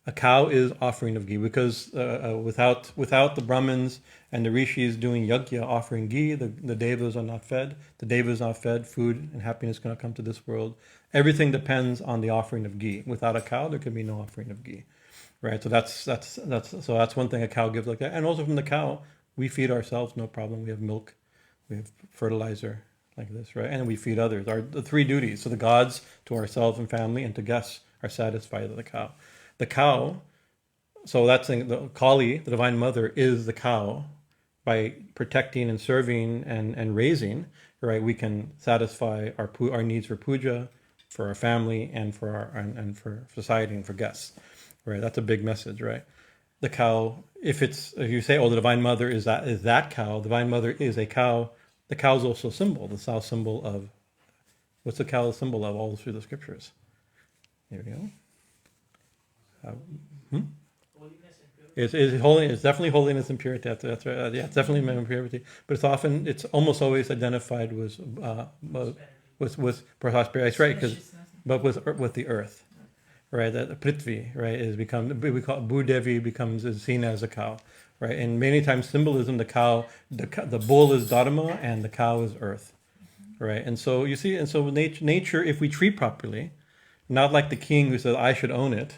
A cow is offering of ghee because without the Brahmins and the rishis doing yajna, offering ghee, the devas are not fed. The devas are not fed. Food and happiness cannot come to this world. Everything depends on the offering of ghee. Without a cow, there can be no offering of ghee. Right, so that's one thing a cow gives like that, and also from the cow we feed ourselves, no problem. We have milk, we have fertilizer like this, right, and we feed others. The three duties, so the gods, to ourselves and family, and to guests, are satisfied with the cow. The cow, so that's the Kālī, the Divine Mother, is the cow. By protecting and serving and raising, right, we can satisfy our needs for puja, for our family, and for society and for guests. Right, that's a big message, right? The cow, if you say, oh, the Divine Mother is that cow, the Divine Mother is a cow. The cow is also a symbol. The cow symbol of, what's the cow a symbol of all through the scriptures? Here we go. It's definitely holiness and purity. That's right. Yeah, it's definitely purity. But it's almost always identified with prosperity. That's right, but with the earth. Right, that Prithvi, right, we call it Bhudevi is seen as a cow, right, and many times symbolism, the cow, the bull is Dharma and the cow is earth, right, and so you see, and so nature, if we treat properly, not like the king who says I should own it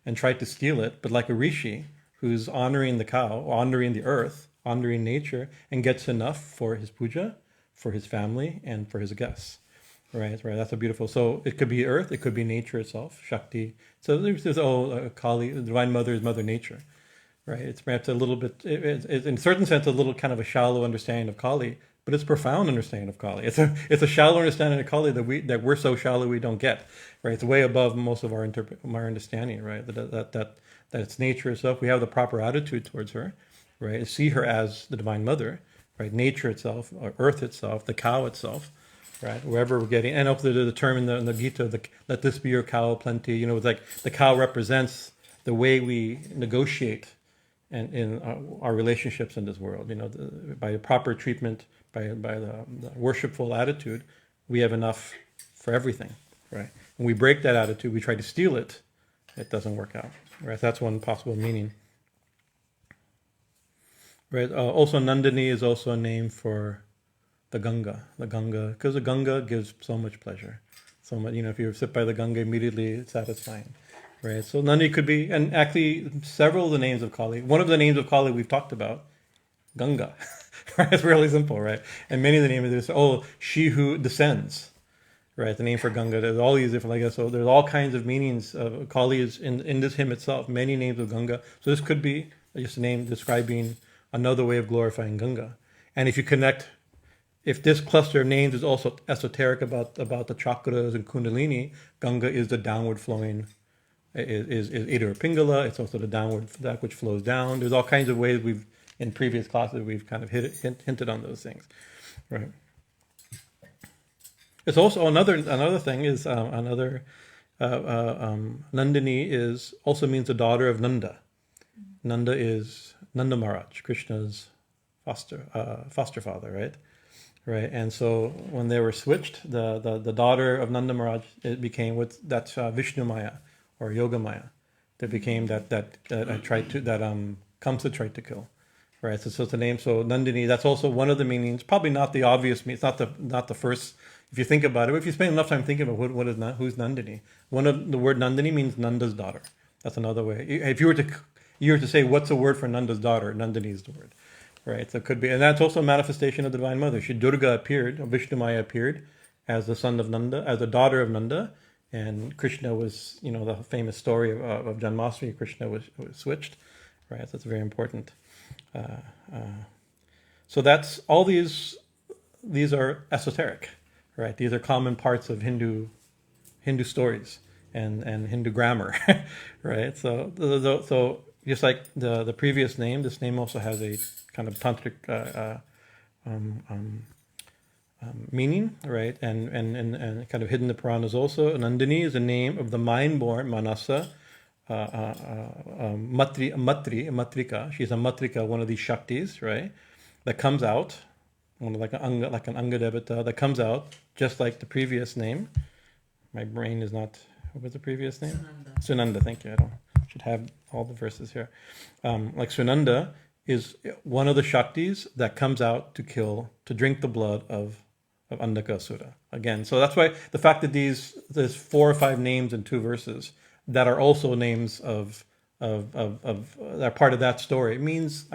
and try to steal it, but like a rishi who's honoring the cow, honoring the earth, honoring nature, and gets enough for his puja, for his family, and for his guests. Right. That's a beautiful. So it could be earth, it could be nature itself, Shakti. So there's Kali, the Divine Mother is Mother Nature, right? It's perhaps a little bit, it's in a certain sense, a little kind of a shallow understanding of Kali, but it's a profound understanding of Kali. It's a shallow understanding of Kali that we're so shallow we don't get, right? It's way above most of our understanding, right? That it's nature itself. We have the proper attitude towards her, right? See her as the Divine Mother, right? Nature itself, or earth itself, the cow itself. Right, wherever we're getting, and also the term in the Gita, let this be your cow plenty. It's like the cow represents the way we negotiate and in our relationships in this world. By the proper treatment, by the worshipful attitude, we have enough for everything. Right, when we break that attitude, we try to steal it. It doesn't work out. Right, that's one possible meaning. Right, also Nandinī is also a name for the Ganga, because the Ganga gives so much pleasure, so much. If you sit by the Ganga, immediately it's satisfying, right? So Nandi could be, and actually several of the names of Kali. One of the names of Kali we've talked about, Ganga. Right? It's really simple, right? And many of the names are she who descends, right? The name for Ganga. There's all these different, so there's all kinds of meanings. Kali is in this hymn itself. Many names of Ganga. So this could be just a name describing another way of glorifying Ganga. And if you connect. if this cluster of names is also esoteric about the chakras and kundalini, Ganga is the downward flowing, is Ida or Pingala. It's also the downward, that which flows down. There's all kinds of ways in previous classes we've kind of hinted on those things, right? It's also another thing is nandinī is also means the daughter of Nanda. Nanda is Nanda Maharaj, Krishna's foster father, right? Right, and so when they were switched, the daughter of Nanda Maharaj, it became that's Vishnu Maya or Yoga Maya. That became that Kamsa tried to kill, right? So it's the name. So Nandini, that's also one of the meanings. Probably not the obvious meaning. It's not the first. If you think about it, if you spend enough time thinking about who's Nandini, the word Nandini means Nanda's daughter. That's another way. If you were to say what's the word for Nanda's daughter, Nandini is the word. Right, so it could be, and that's also a manifestation of the Divine Mother. Durga appeared, or Vishnu Maya appeared as the son of Nanda, as the daughter of Nanda, and Krishna was, the famous story of Janmashtami. Krishna was switched, right? So that's very important. So that's all these are esoteric, right? These are common parts of Hindu stories and Hindu grammar, right? So just like the previous name, this name also has a kind of tantric meaning, right? And kind of hidden in the Puranas also. Nandini is the name of the mind-born Manasa, Matrika. She's a Matrika, one of these Shaktis, right? That comes out, like an Anga Devata, that comes out just like the previous name. My brain is not. What was the previous name? Sunanda. Thank you. Should have all the verses here. Like Sunanda is one of the Shaktis that comes out to drink the blood of Andakasura. Again, so that's why the fact that there's 4 or 5 names in 2 verses that are also names of that are part of that story. It means,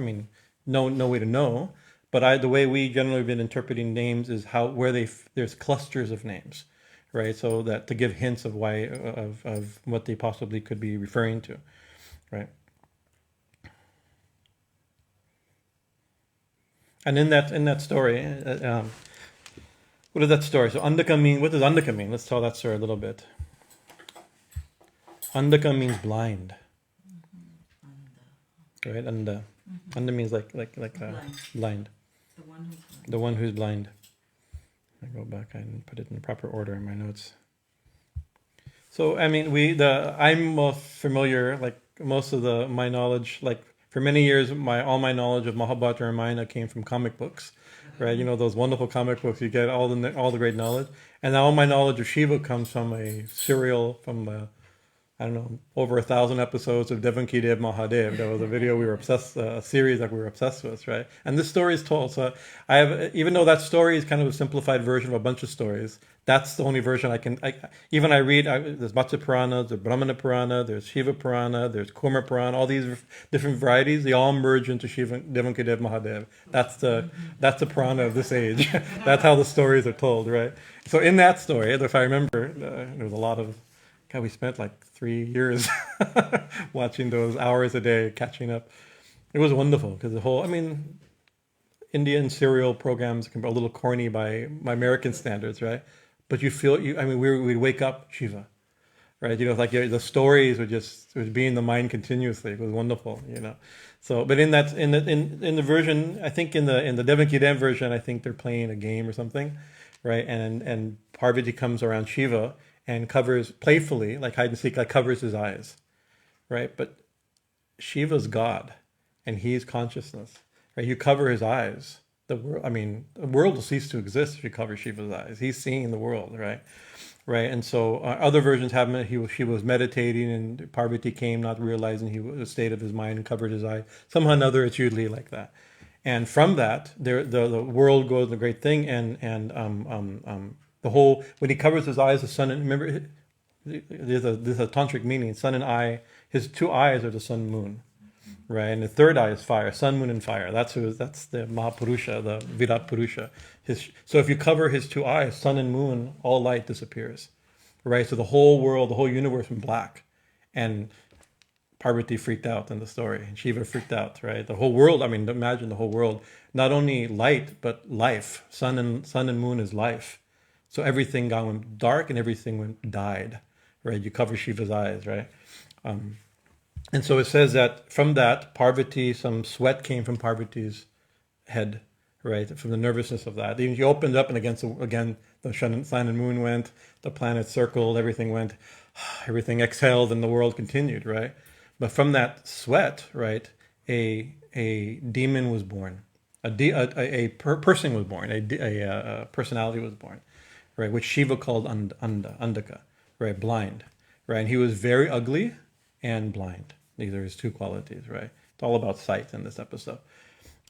no way to know, but the way we generally have been interpreting names is there's clusters of names, right? So that to give hints of why of what they possibly could be referring to, right? And in that story, what is that story? So Andaka mean. What does Andaka mean? Let's tell that story a little bit. Andaka means blind, right? Anda means like blind. The one who's blind. I go back and put it in the proper order in my notes. So I'm most familiar, like most of my knowledge, like for many years, all my knowledge of Mahabharata and Ramayana came from comic books, right? Those wonderful comic books, you get all the great knowledge. And now all my knowledge of Shiva comes from a serial from over 1,000 episodes of Devanki Dev Mahadev. That was a video a series that we were obsessed with, right? And this story is told. So even though that story is kind of a simplified version of a bunch of stories, that's the only version I read. There's Matsya Purana, there's Brahmana Purana, there's Shiva Purana, there's Kurma Purana, all these different varieties, they all merge into Shiva Devanki Dev Mahadev. That's the Purana of this age. That's how the stories are told, right? So in that story, if I remember, there was a lot of, we spent like 3 years watching those hours a day, catching up. It was wonderful because the whole, Indian serial programs can be a little corny by American standards, right? But we'd wake up Shiva, right? Like the stories it was be in the mind continuously. It was wonderful, So, but in the version, I think in the Devanki Dev version, I think they're playing a game or something, right? And Parvati comes around Shiva and covers playfully, like hide and seek, like covers his eyes, right? But Shiva's God, and he's consciousness, right? You cover his eyes, the world will cease to exist if you cover Shiva's eyes. He's seeing the world, right? Right, and so other versions have she was meditating, and Parvati came, not realizing the state of his mind, and covered his eye. Somehow or another, it's usually like that. And from that, the world goes a great thing, and the whole, when he covers his eyes, the sun, and remember, there's a tantric meaning, sun and eye, his 2 eyes are the sun and moon, right? And the 3rd eye is fire, sun, moon, and fire. That's the Mahapurusha, the Virat Purusha. So if you cover his 2 eyes, sun and moon, all light disappears, right? So the whole world, the whole universe went black. And Parvati freaked out in the story, and Shiva freaked out, right? The whole world, I mean, imagine the whole world, not only light, but life. Sun and moon is life. So everything went dark and everything died, right? You cover Shiva's eyes, right? And so it says that from that, Parvati, some sweat came from Parvati's head, right? From the nervousness of that. Even she opened up and again, the sun and moon went, the planets circled, everything went, everything exhaled and the world continued, right? But from that sweat, right, a demon was born, a person was born, a personality was born, right, which Shiva called Andaka, right, blind, right, and he was very ugly and blind. These are his two qualities, right? It's all about sight in this episode.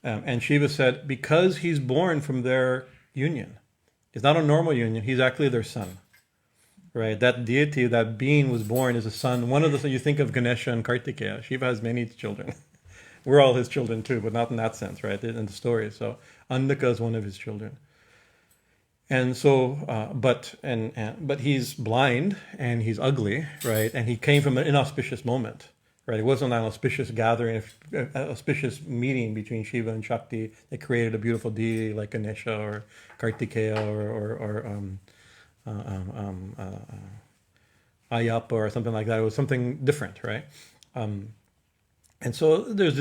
And Shiva said, because he's born from their union, it's not a normal union, he's actually their son. Right, that deity, that being was born as a son. One of the, you think of Ganesha and Kartikeya. Shiva has many children. We're all his children too, but not in that sense, right? In the story. So Andaka is one of his children. And so, but he's blind and he's ugly, right? And he came from an inauspicious moment, right? It wasn't an auspicious gathering, an auspicious meeting between Shiva and Shakti that created a beautiful deity like Ganesha or Kartikeya or Ayappa or something like that. It was something different, right? And so this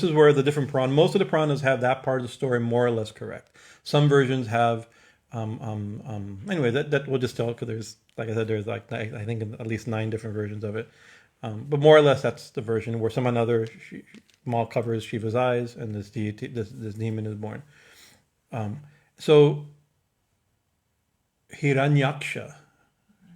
is where the different Puranas, most of the Puranas have that part of the story more or less correct. Some versions have, anyway, that we'll just tell, because there's, like I said, there's like, I think at least 9 different versions of it. But more or less that's the version where some another Mal covers Shiva's eyes and this deity, this demon is born. So Hiranyaksha.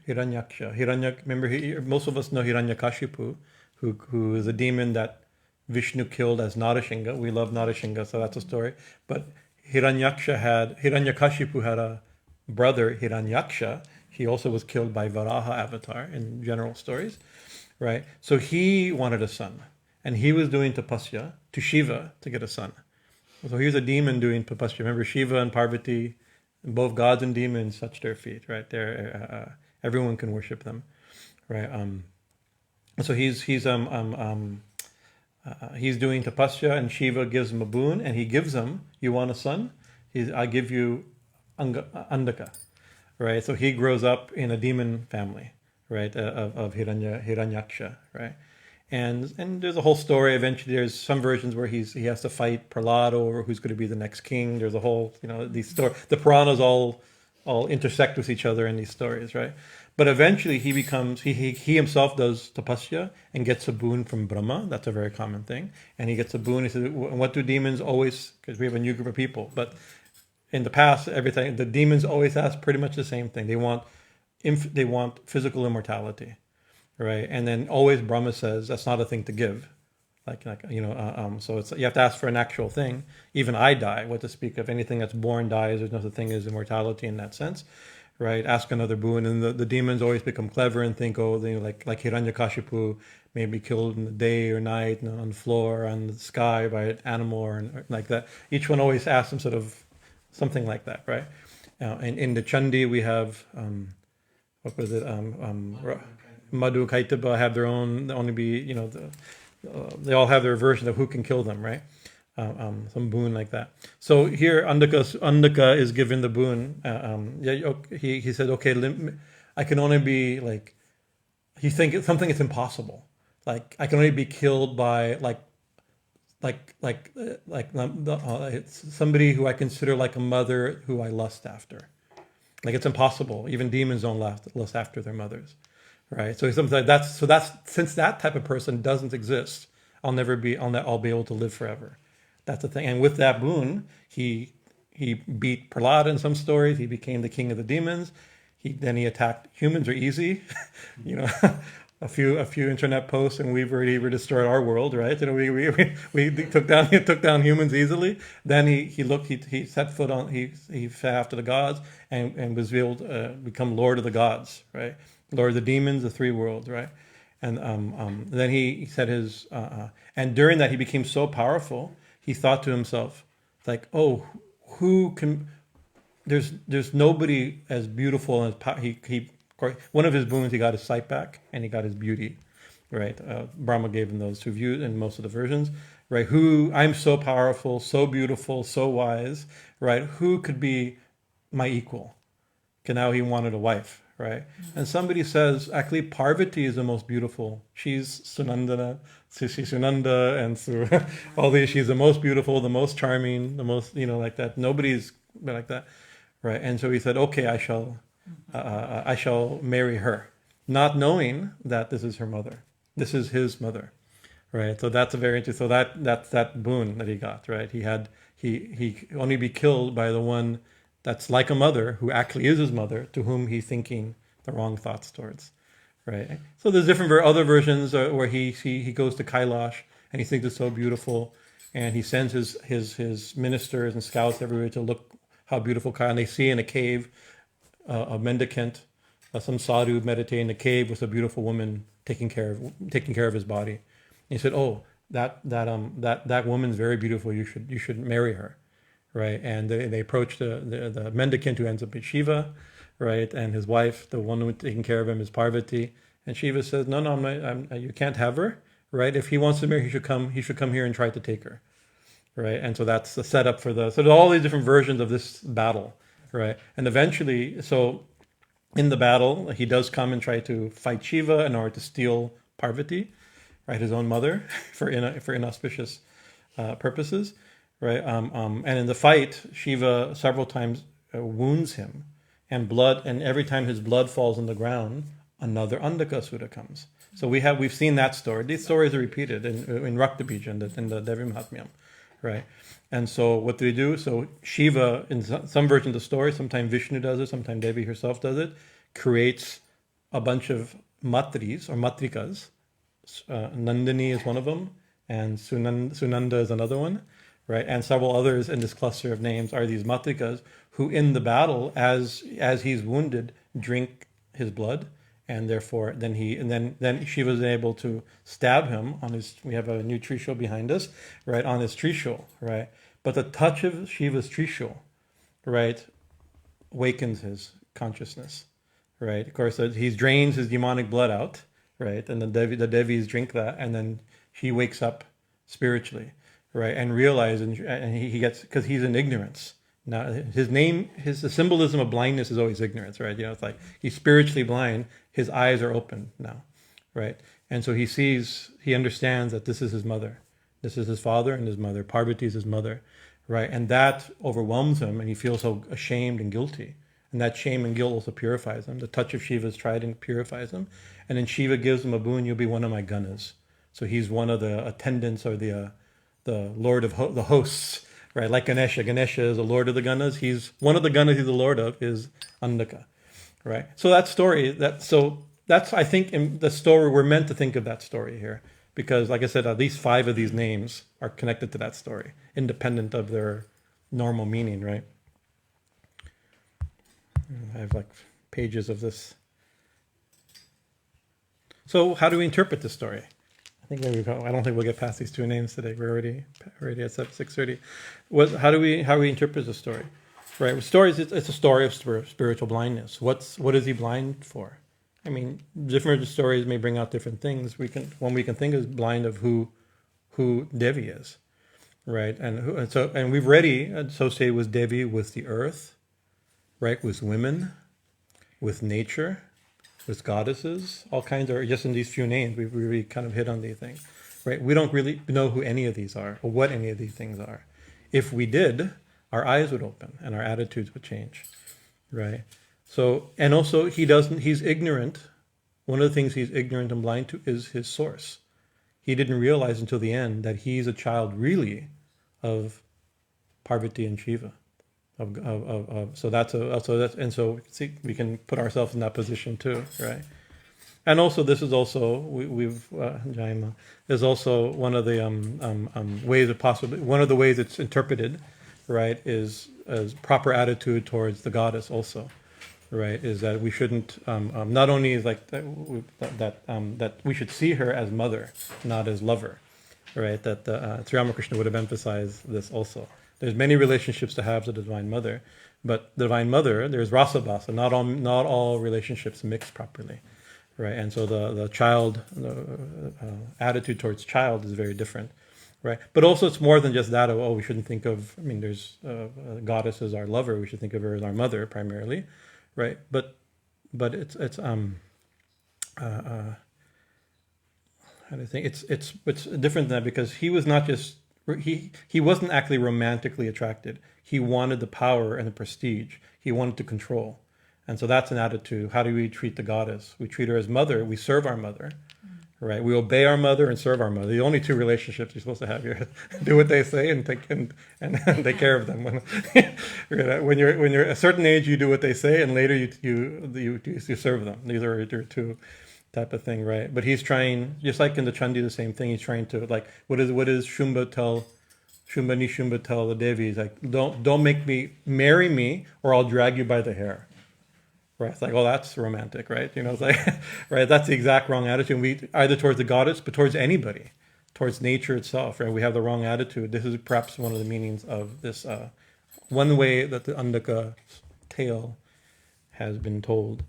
Remember, most of us know Hiranyakashipu, who is a demon that Vishnu killed as Narasingha. We love Narasingha, so that's a story. But Hiranyakashipu had a brother, Hiranyaksha. He also was killed by Varaha avatar in general stories, right? So he wanted a son, and he was doing tapasya to Shiva to get a son. So he was a demon doing tapasya. Remember, Shiva and Parvati, both gods and demons touch their feet, right? Everyone can worship them, right? So he's doing tapasya, and Shiva gives him a boon, and he gives him, you want a son? I give you Andaka, right? So he grows up in a demon family, right? Of Hiranyaksha, right? And there's a whole story. Eventually, there's some versions where he has to fight Prahlada over who's going to be the next king. There's a whole, these stories. The Puranas all intersect with each other in these stories, right? But eventually, he himself does tapasya and gets a boon from Brahma. That's a very common thing. And he gets a boon. He says, "What do demons always?" Because we have a new group of people, but in the past, the demons always ask pretty much the same thing. They want physical immortality. Right, and then always Brahma says that's not a thing to give, so you have to ask for an actual thing. Even I die. What to speak of anything that's born dies? There's no such thing as immortality in that sense, right? Ask another boon, and the demons always become clever and think, like Hiranyakashipu may be killed in the day or night, on the floor, on the sky by an animal or like that. Each one always asks them sort of something like that, right? And in the Chandi we have what was it? Madhu, Kaitaba have their own, they all have their version of who can kill them, right? Some boon like that. So here, Andaka is given the boon. He said, okay, I can only be he thinks something is impossible. Like I can only be killed by it's somebody who I consider like a mother who I lust after. Like it's impossible. Even demons don't lust after their mothers. Right, so something like that's since that type of person doesn't exist, I'll be able to live forever. That's the thing. And with that boon, he beat Prahlada in some stories. He became the king of the demons. Then he attacked humans are easy, a few internet posts and we've already destroyed our world, right? We took down humans easily. Then he set foot on he fell after the gods and was able to become Lord of the gods, right? Lord of the demons, the 3 worlds, right? And then he said and during that he became so powerful, he thought to himself, like, oh, who can? There's nobody as beautiful as one of his boons. He got his sight back and he got his beauty, right? Brahma gave him those two views in most of the versions, right? Who, I'm so powerful, so beautiful, so wise, right? Who could be my equal? Okay, now he wanted a wife, right? And somebody says, actually, Parvati is the most beautiful. She's Sunanda, and all these. She's the most beautiful, the most charming, the most, like that. Nobody's like that, right? And so he said, okay, I shall marry her, not knowing that this is her mother. This is his mother, right? So that's a very interesting. So that's that boon that he got, right? He only be killed by the one that's like a mother, who actually is his mother, to whom he's thinking the wrong thoughts towards, right? So there's different other versions where he goes to Kailash and he thinks it's so beautiful, and he sends his ministers and scouts everywhere to look how beautiful Kailash. And they see in a cave a mendicant, some sadhu meditating in a cave with a beautiful woman taking care of his body. And he said, "Oh, that woman's very beautiful. You should marry her." Right, and they approach the mendicant, who ends up being Shiva, right, and his wife, the one who's taking care of him, is Parvati, and Shiva says, "No, you can't have her, right? If he wants to marry, he should come here and try to take her, right?" And so that's the setup so there's all these different versions of this battle, right? And eventually, so in the battle, he does come and try to fight Shiva in order to steal Parvati, right, his own mother, for inauspicious purposes. Right, and in the fight, Shiva several times wounds him, and every time his blood falls on the ground, another Andakasura comes. So we've seen that story. These stories are repeated in Raktabija, in the Devi Mahatmyam, right? And so what do they do? So Shiva, in some versions of the story, sometimes Vishnu does it, sometimes Devi herself does it, creates a bunch of matris or matrikas. Nandinī is one of them, and sunandā is another one. Right, and several others in this cluster of names are these matrikas who, in the battle, as he's wounded, drink his blood, and therefore then Shiva is able to stab him on his. We have a new trishul behind us, right, on his trishul, right. But the touch of Shiva's trishul, right, wakens his consciousness, right. Of course, he drains his demonic blood out, right, and the Devis drink that, and then he wakes up spiritually. Right, and realize, and he gets, because he's in ignorance. Now, the symbolism of blindness is always ignorance, right? It's like he's spiritually blind. His eyes are open now, right? And so he understands that this is his mother, this is his father and his mother. Parvati is his mother, right? And that overwhelms him, and he feels so ashamed and guilty. And that shame and guilt also purifies him. The touch of Shiva's trident purifies him, and then Shiva gives him a boon: "You'll be one of my ganas." So he's one of the attendants, or the Lord of the hosts, right? Like Ganesha. Ganesha is the Lord of the Ganas. He's one of the Ganas he's the Lord of is Andaka, right? So that story, that's I think in the story, we're meant to think of that story here, because like I said, at least 5 of these names are connected to that story, independent of their normal meaning, right? I have like pages of this. So how do we interpret this story? I don't think we'll get past these 2 names today. We're already at 6:30. How do we interpret the story? Right, with stories, it's a story of spiritual blindness. What is he blind for? I mean, different stories may bring out different things. One we can think is blind of who Devi is, right? And we've already associated with Devi with the earth, right? With women, with nature, with goddesses, all kinds are just in these few names. We've really kind of hit on these things, right? We don't really know who any of these are or what any of these things are. If we did, our eyes would open and our attitudes would change, right? So, and also he's ignorant. One of the things he's ignorant and blind to is his source. He didn't realize until the end that he's a child really of Parvati and Shiva. So see, we can put ourselves in that position too, right? And also, this is also Jaima is also one of the ways of possibly one of the ways it's interpreted, right? Is as proper attitude towards the goddess also, right? Is that we shouldn't not only is like that we should see her as mother, not as lover, right? That Sri Ramakrishna would have emphasized this also. There's many relationships to have to the Divine Mother, but the Divine Mother, there's rasa bhasa. Not all relationships mix properly, right? And so the child, attitude towards child is very different, right? But also it's more than just that of, oh, we shouldn't think of, I mean, there's a goddess as our lover, we should think of her as our mother primarily, right? But it's how do I think, it's different than that, because he was not just, he wasn't actually romantically attracted. He wanted the power and the prestige. He wanted to control. And so that's an attitude. How do we treat the goddess? We treat her as mother. We serve our mother, right? We obey our mother and serve our mother. The only two relationships you're supposed to have here: do what they say and take take care of them. When you're a certain age, you do what they say, and later you serve them. These are your two type of thing, right? But he's trying, just like in the Chandi, the same thing. He's trying to, like, what is Shumba tell the Devi? He's like, don't make me, marry me, or I'll drag you by the hair. Right? It's like, oh, that's romantic, right? You know, it's like, right? That's the exact wrong attitude. We either towards the goddess, but towards anybody, towards nature itself, right? We have the wrong attitude. This is perhaps one of the meanings of this. One way that the Andaka tale has been told.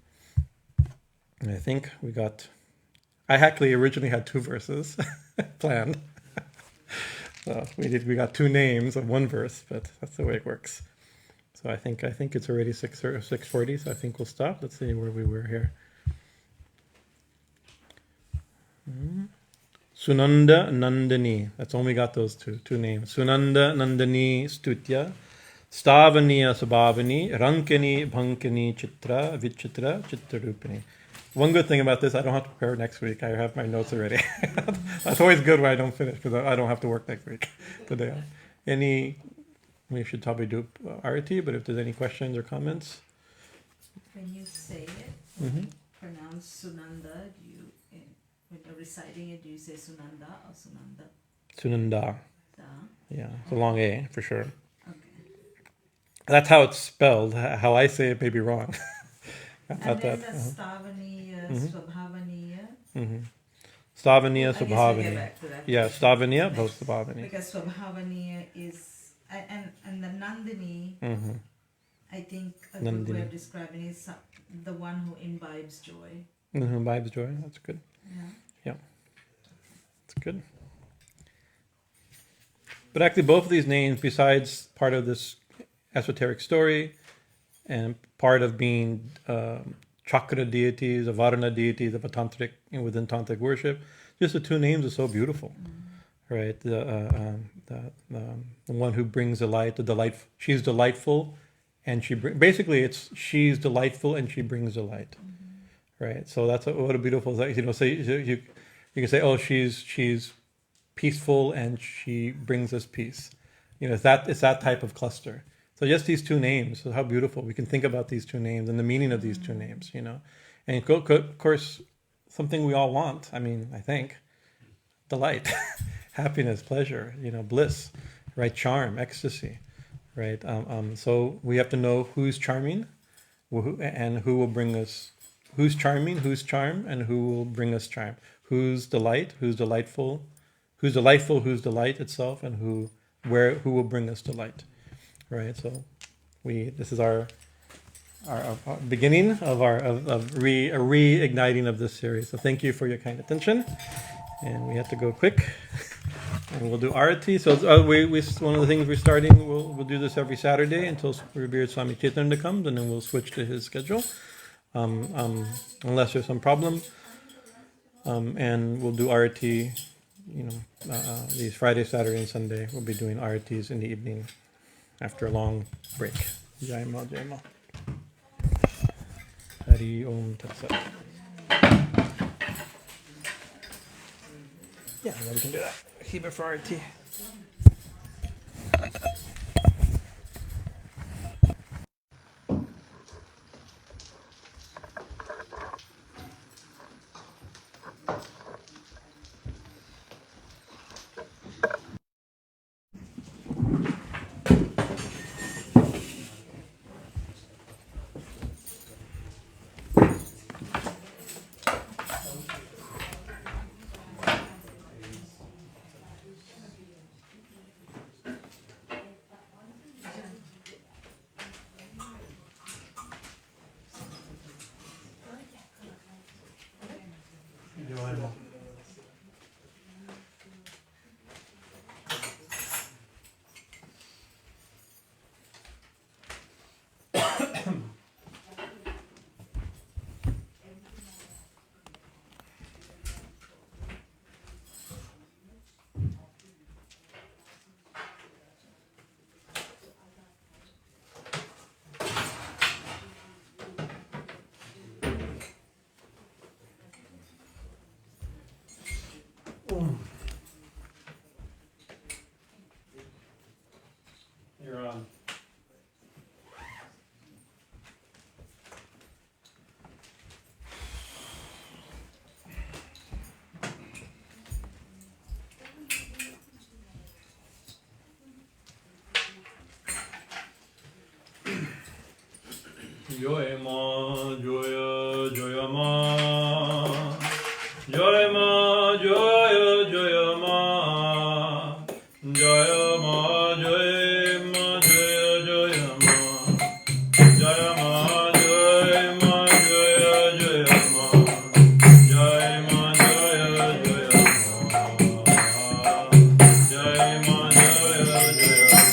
And I think I actually originally had 2 verses planned. So we got 2 names of 1 verse, but that's the way it works. So I think it's already 6:40, so I think we'll stop. Let's see where we were here. Sunanda, Nandinī. That's only got those two names. Sunanda, Nandinī, stutyā, stavanīya-svabhāvinī, raṇkiṇī, bhaṇkinī, citrā, vicitrā, citra-rūpiṇī. One good thing about this, I don't have to prepare next week. I have my notes already. That's always good when I don't finish, because I don't have to work next week. Today, we should probably do arati, but if there's any questions or comments. When you say it, pronounce sunanda, when you're reciting it, do you say sunanda or sunanda? Sunandā. Yeah, it's a long A for sure. Okay. That's how it's spelled. How I say it may be wrong. And then the stavanīya-svabhāvinī. Stavanīya-svabhāvinī. Yeah, stavanīya, both svabhāvinī. Because svabhāvinī is, and the nandinī, I think a good way of describing it is the one who imbibes joy. Who imbibes joy, that's good. Yeah. That's good. But actually both of these names, besides part of this esoteric story and part of being chakra deities, avarana deities of a tantric, within tantric worship, just the 2 names are so beautiful, right? The one who brings the light, she's delightful, and she's delightful and she brings the light, right? So that's what a beautiful, you know. So you can say, oh, she's peaceful and she brings us peace. You know, it's that type of cluster. So just these 2 names, so how beautiful. We can think about these 2 names and the meaning of these 2 names, you know. And of course, something we all want, I mean, I think, delight, happiness, pleasure, you know, bliss, right? Charm, ecstasy, right? So we have to know who's charming and who will bring us, who's charming, who's charm, and who will bring us charm. Who's delight, who's delightful, who's delight itself, and who will bring us delight. Right, so this is our beginning of reigniting of this series. So thank you for your kind attention, and we have to go quick, and we'll do arati. So one of the things we're starting, we'll do this every Saturday until Revered Swami Chaitanya comes, and then we'll switch to his schedule, unless there's some problem, and we'll do arati. You know, these Friday, Saturday, and Sunday we'll be doing aratis in the evening. After a long break. Jai Ma, Jai Ma. Hari Om Tat Sat. Yeah, we can do that. Keep it for our tea. Joy Ma, Joya, Joya Ma. Joy Ma, Joya, Joya Ma. Joya Ma, Joy Ma, Joya, Joya Ma. Joya Ma, Joy Ma, Joya, Joya Ma. Joy Ma, Joya, Joya Ma. Joy Ma, Joya, Joya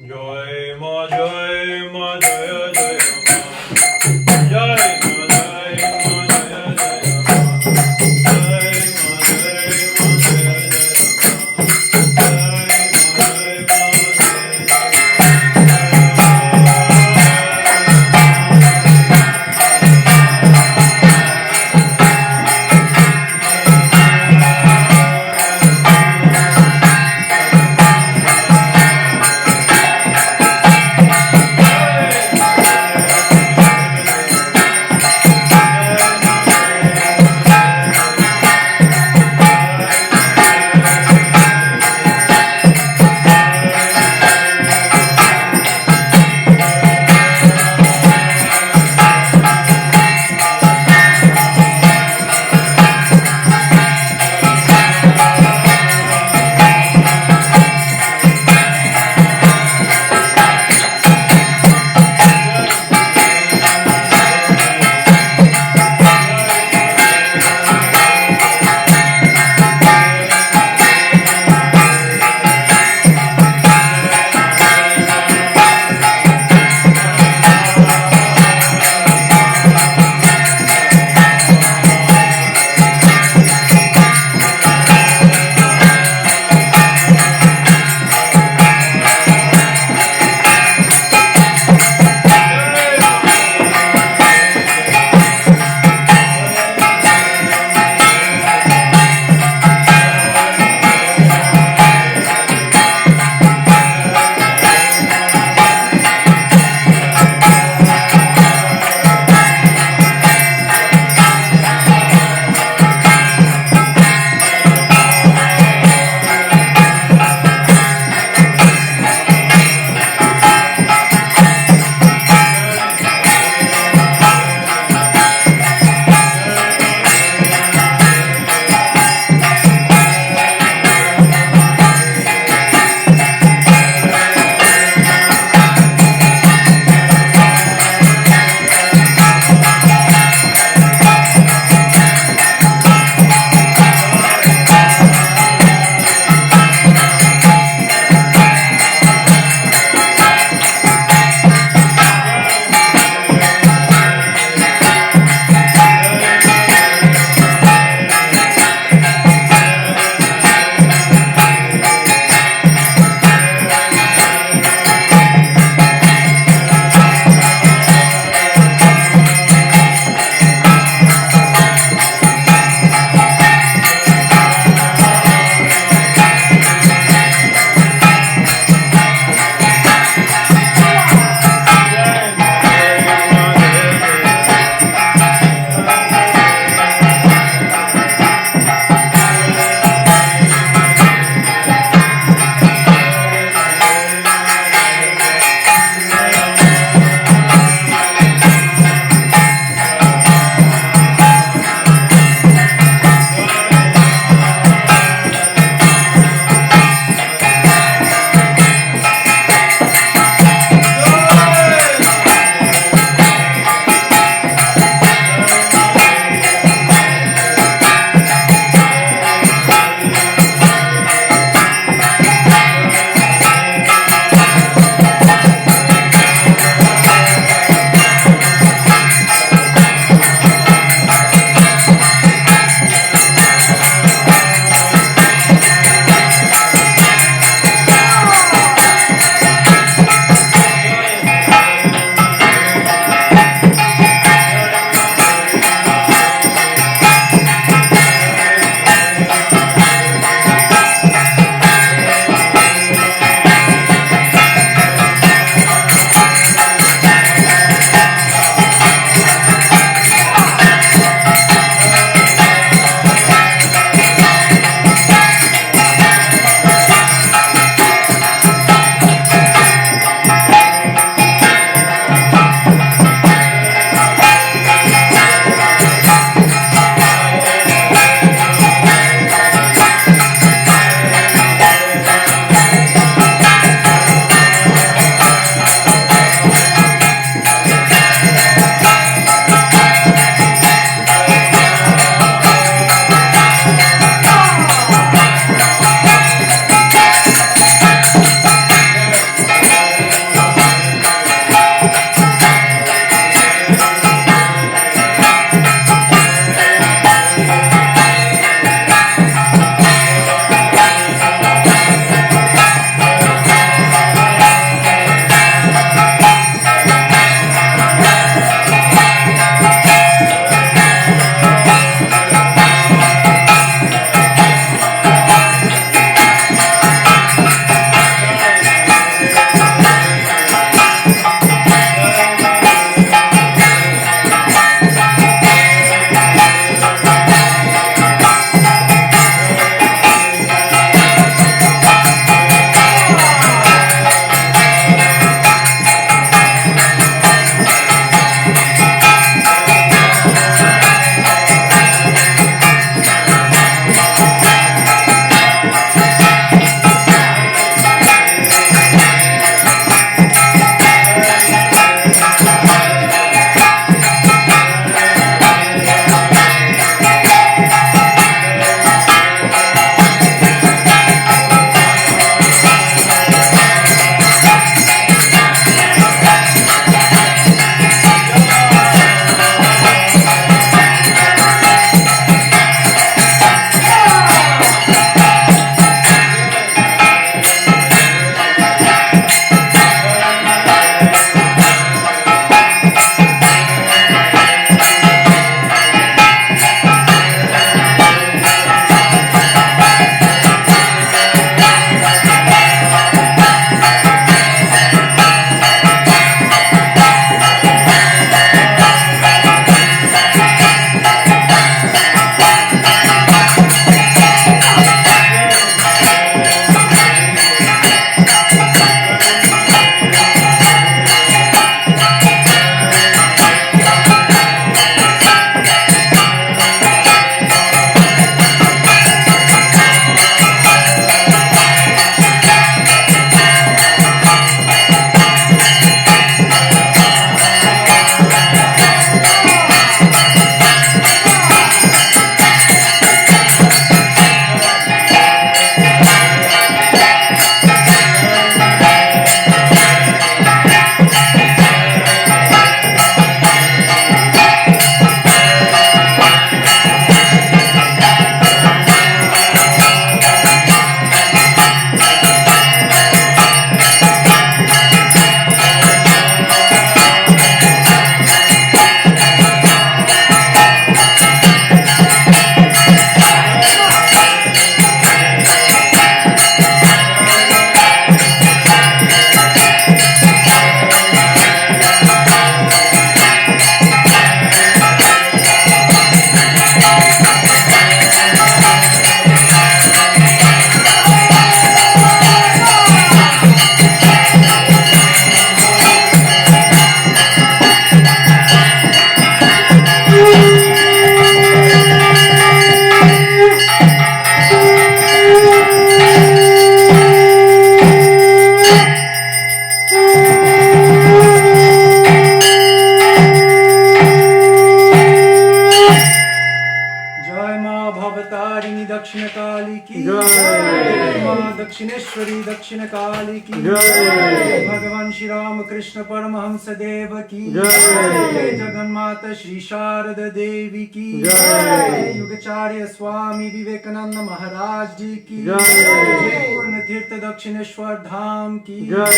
Joy ma, joy ma, joy, joy ma. Joy की जय, माँ दक्षिणेश्वरी दक्षिण काली की जय, भगवान श्री राम कृष्ण परमहंस देव की जय, जगन्माता श्री शारदा देवी की जय, युगाचार्य स्वामी विवेकानंद महाराज जी की जय, पूर्ण तीर्थ दक्षिणेश्वर धाम की जय,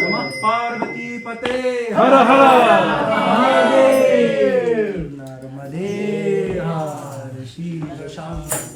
नमः पार्वती पते हर हर महादेव, नर्मदे हर Shiv Shankar.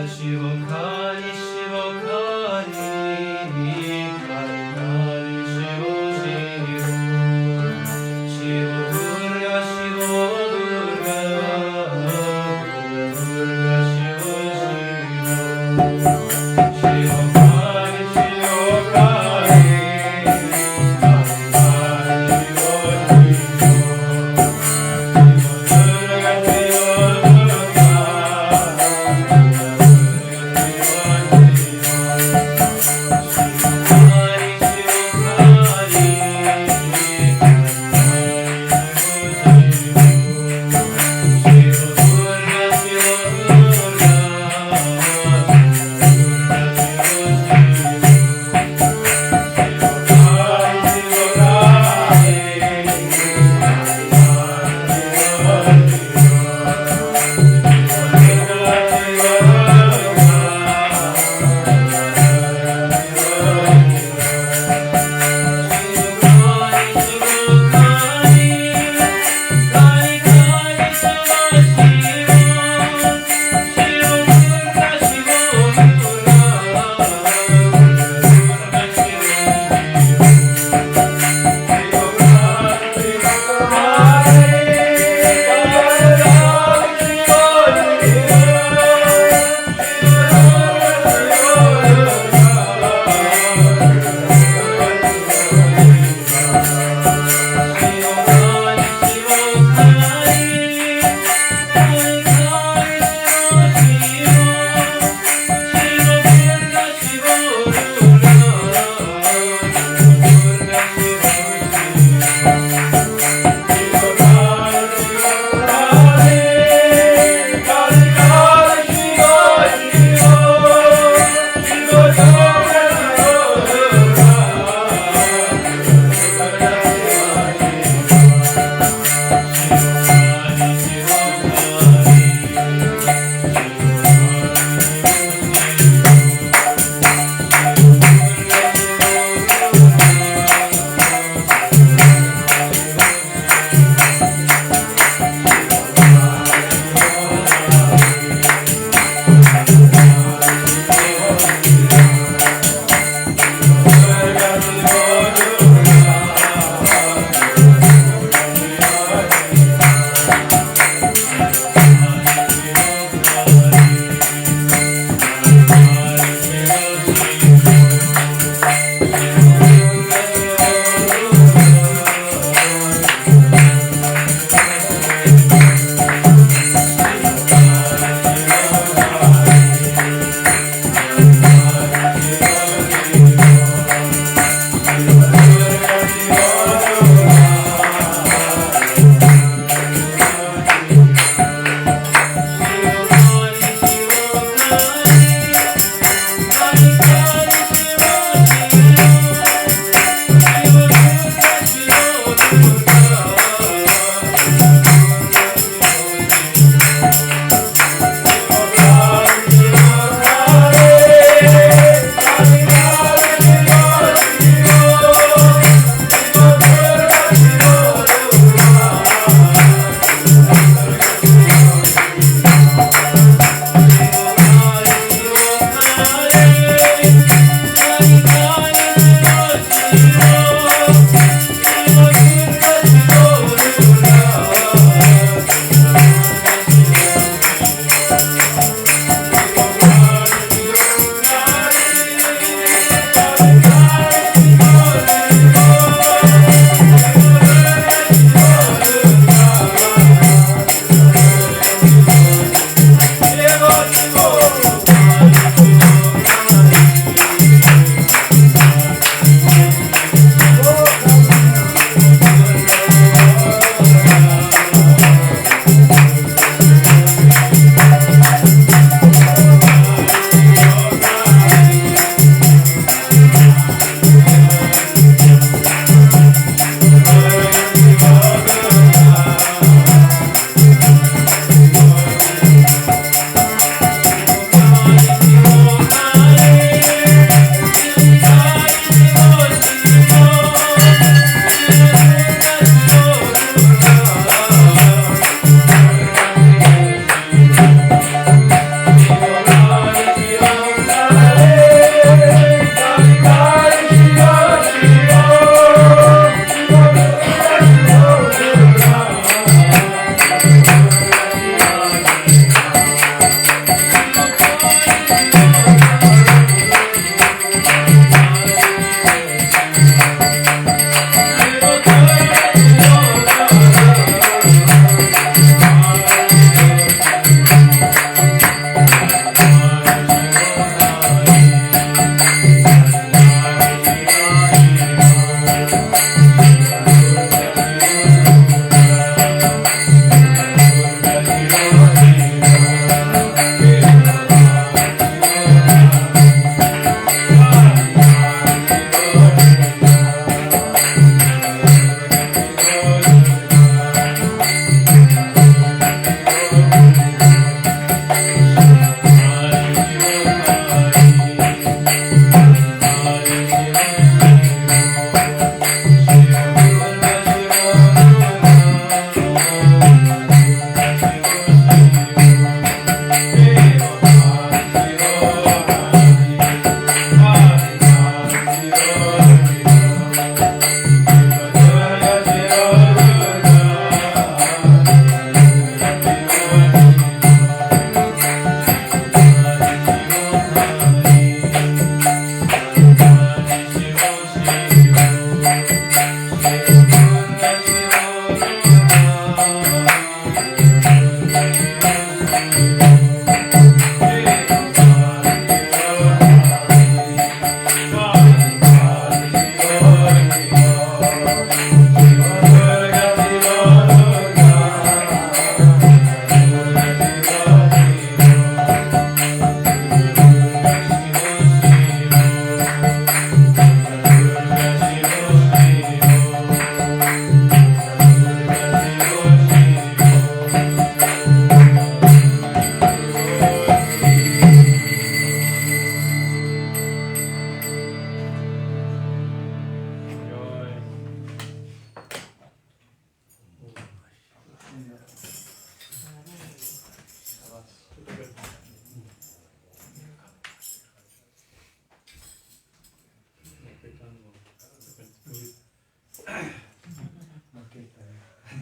Shiva Kali, Shiva Kali, Kali Kali, Shiva Shiva, Shiva Durga, Shiva Durga, Durga Shiva Shiva, Shiva Kali, Shiva Kali, Kali Kali, Shiva Shiva, Shiva Durga, Shiva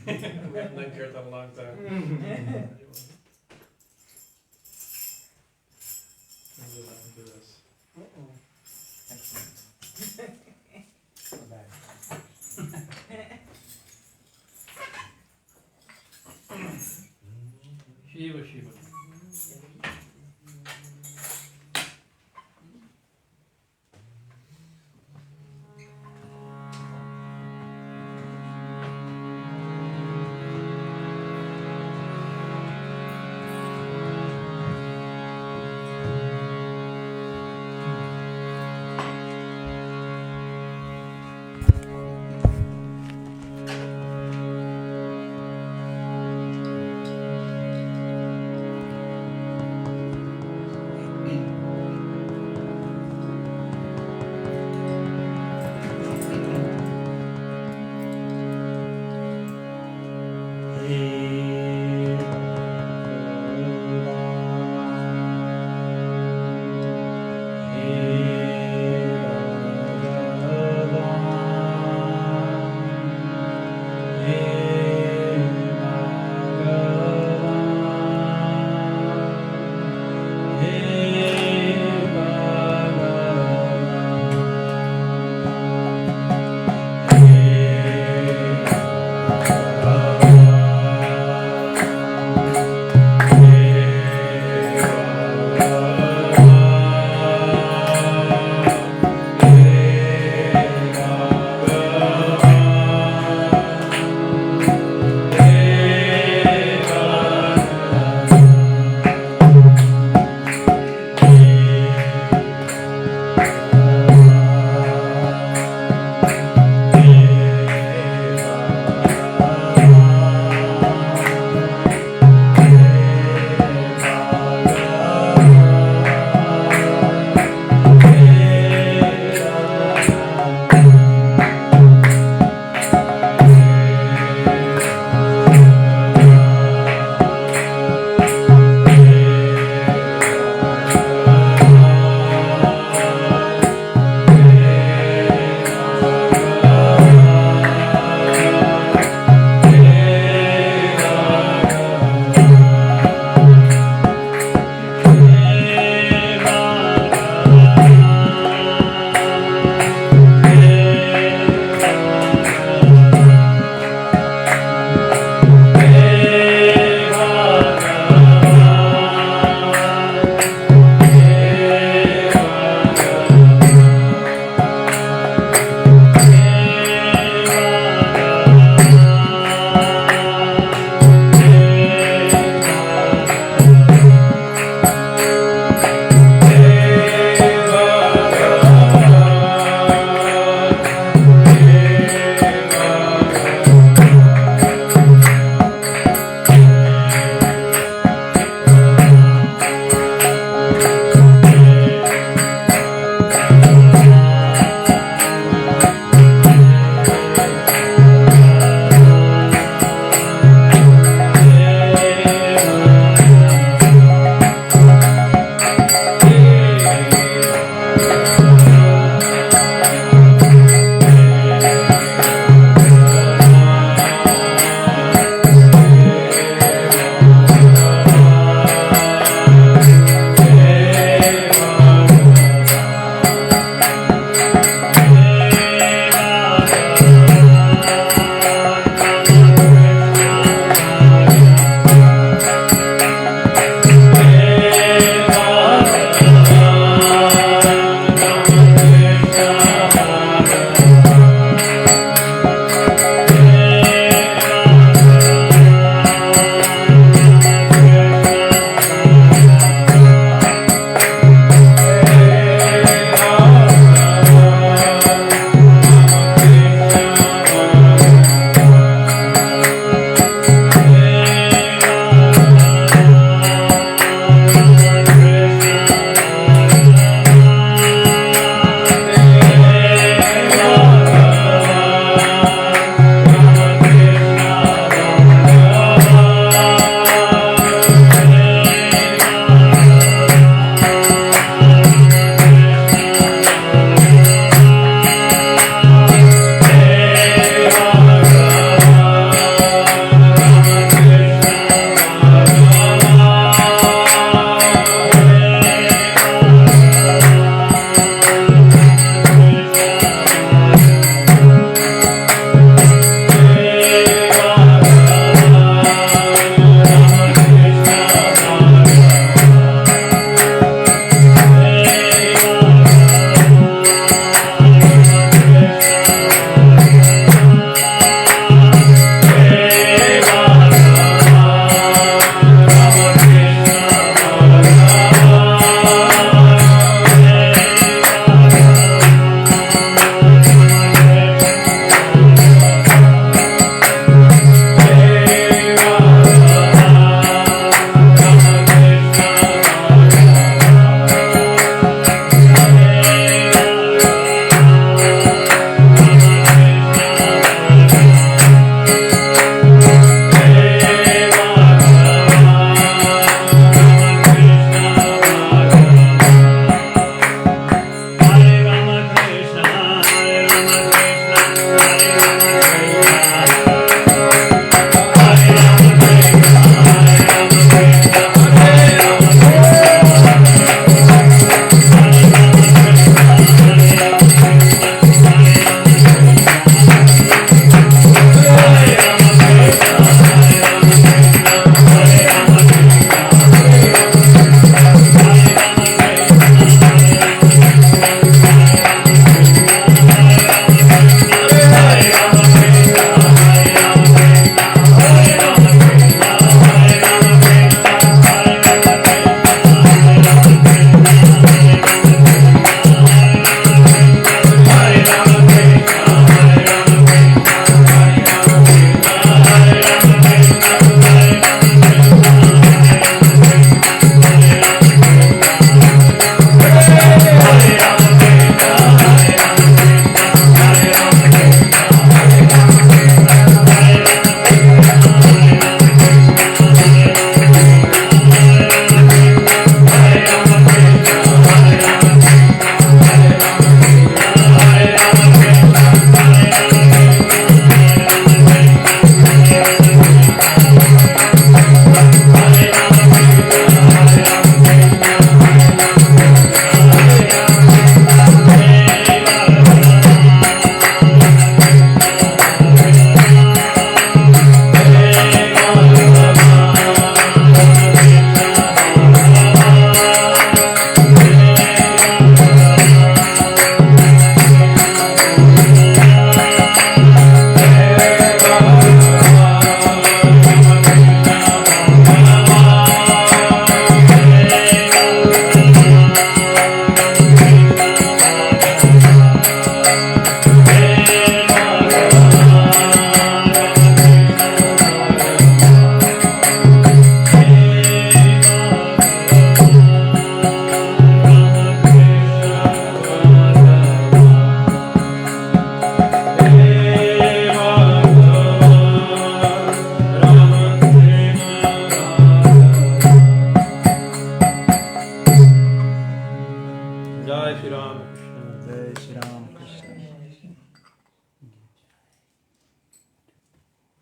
We haven't done kirtan in a long time. Do this. Excellent. Shiva, Shiva.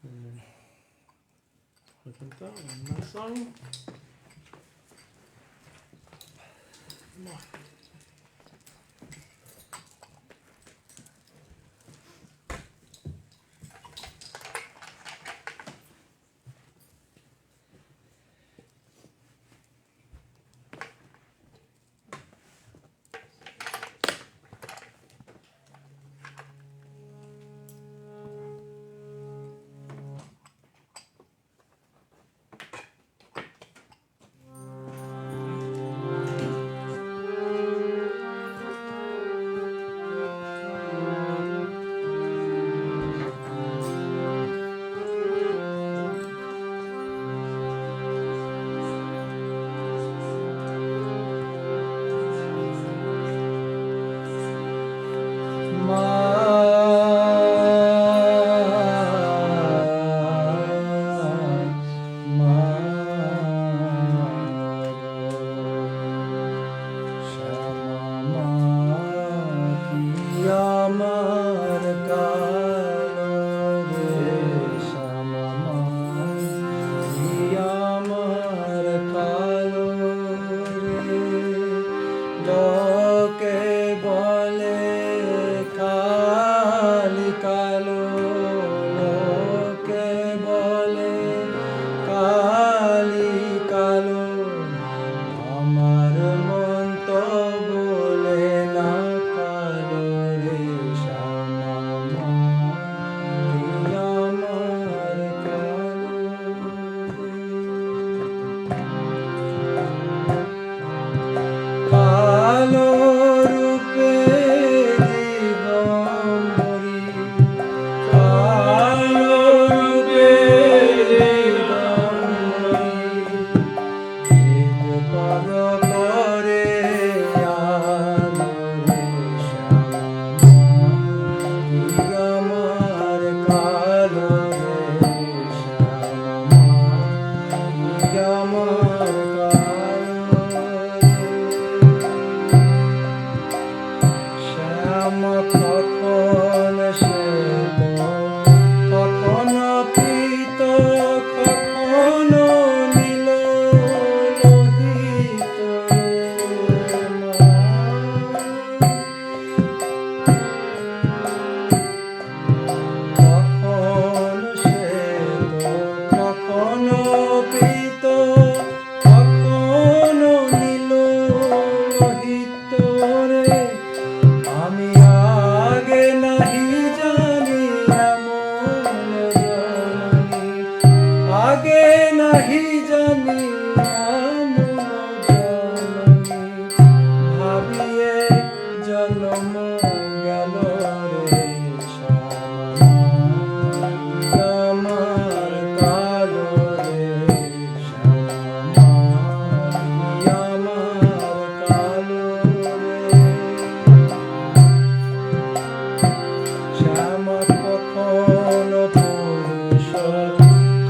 One song.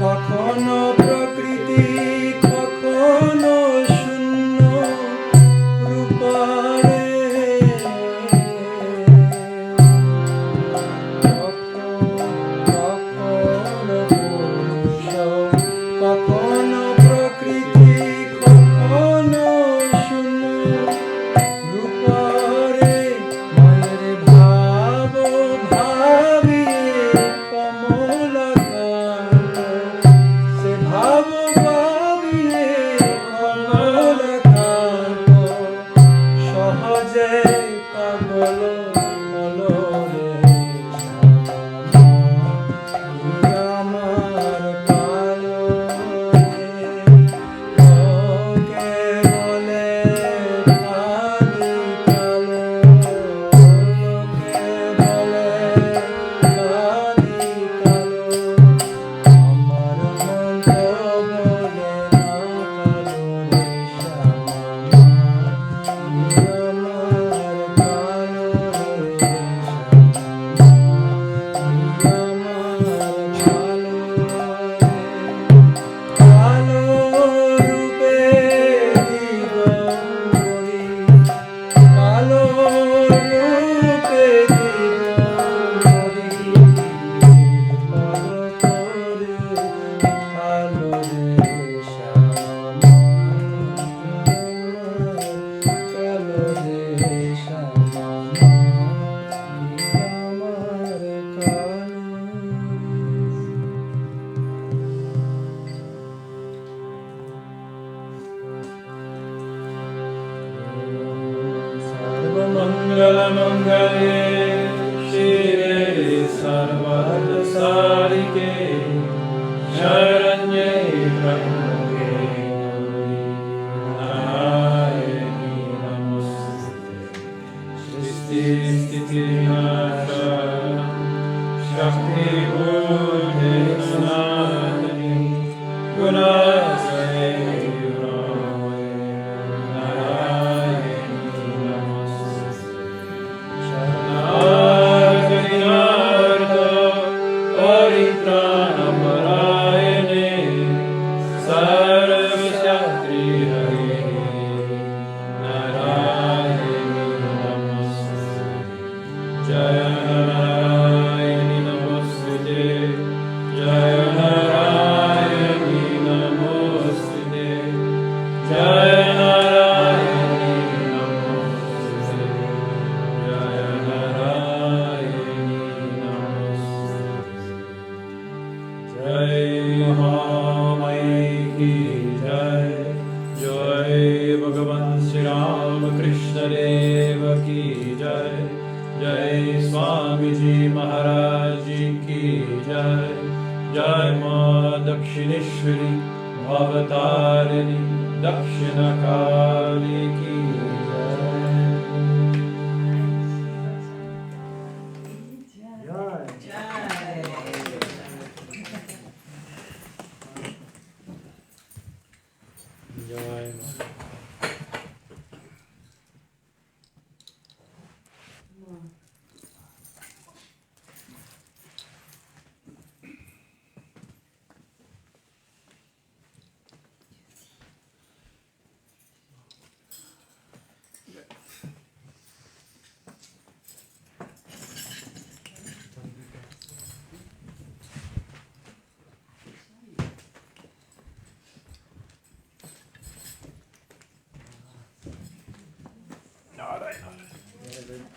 কখনো প্রকৃতি Sharanye Brahmake Narayani Namaste Sristi Stiti Vinashaya Shakti Bhute Sanatani Gunasare Gurave Narayani Namaste Sharanagari Narada Paritranamparayane Sarvasatri Harine Narayani Namaste Jaya Narayani Namaste Jaya Narayani Namaste Jaya Narayani Namaste Jaya Narayani Namaste Jai Mahamai ki Jai Jai Bhagavan Shri Ramakrishna Deva ki Jai Jai Swami Ji Maharaj Ji ki Jai Jai Ma Dakshineshwari Bhavatarini Dakshina Kali ki Jai Jai Ma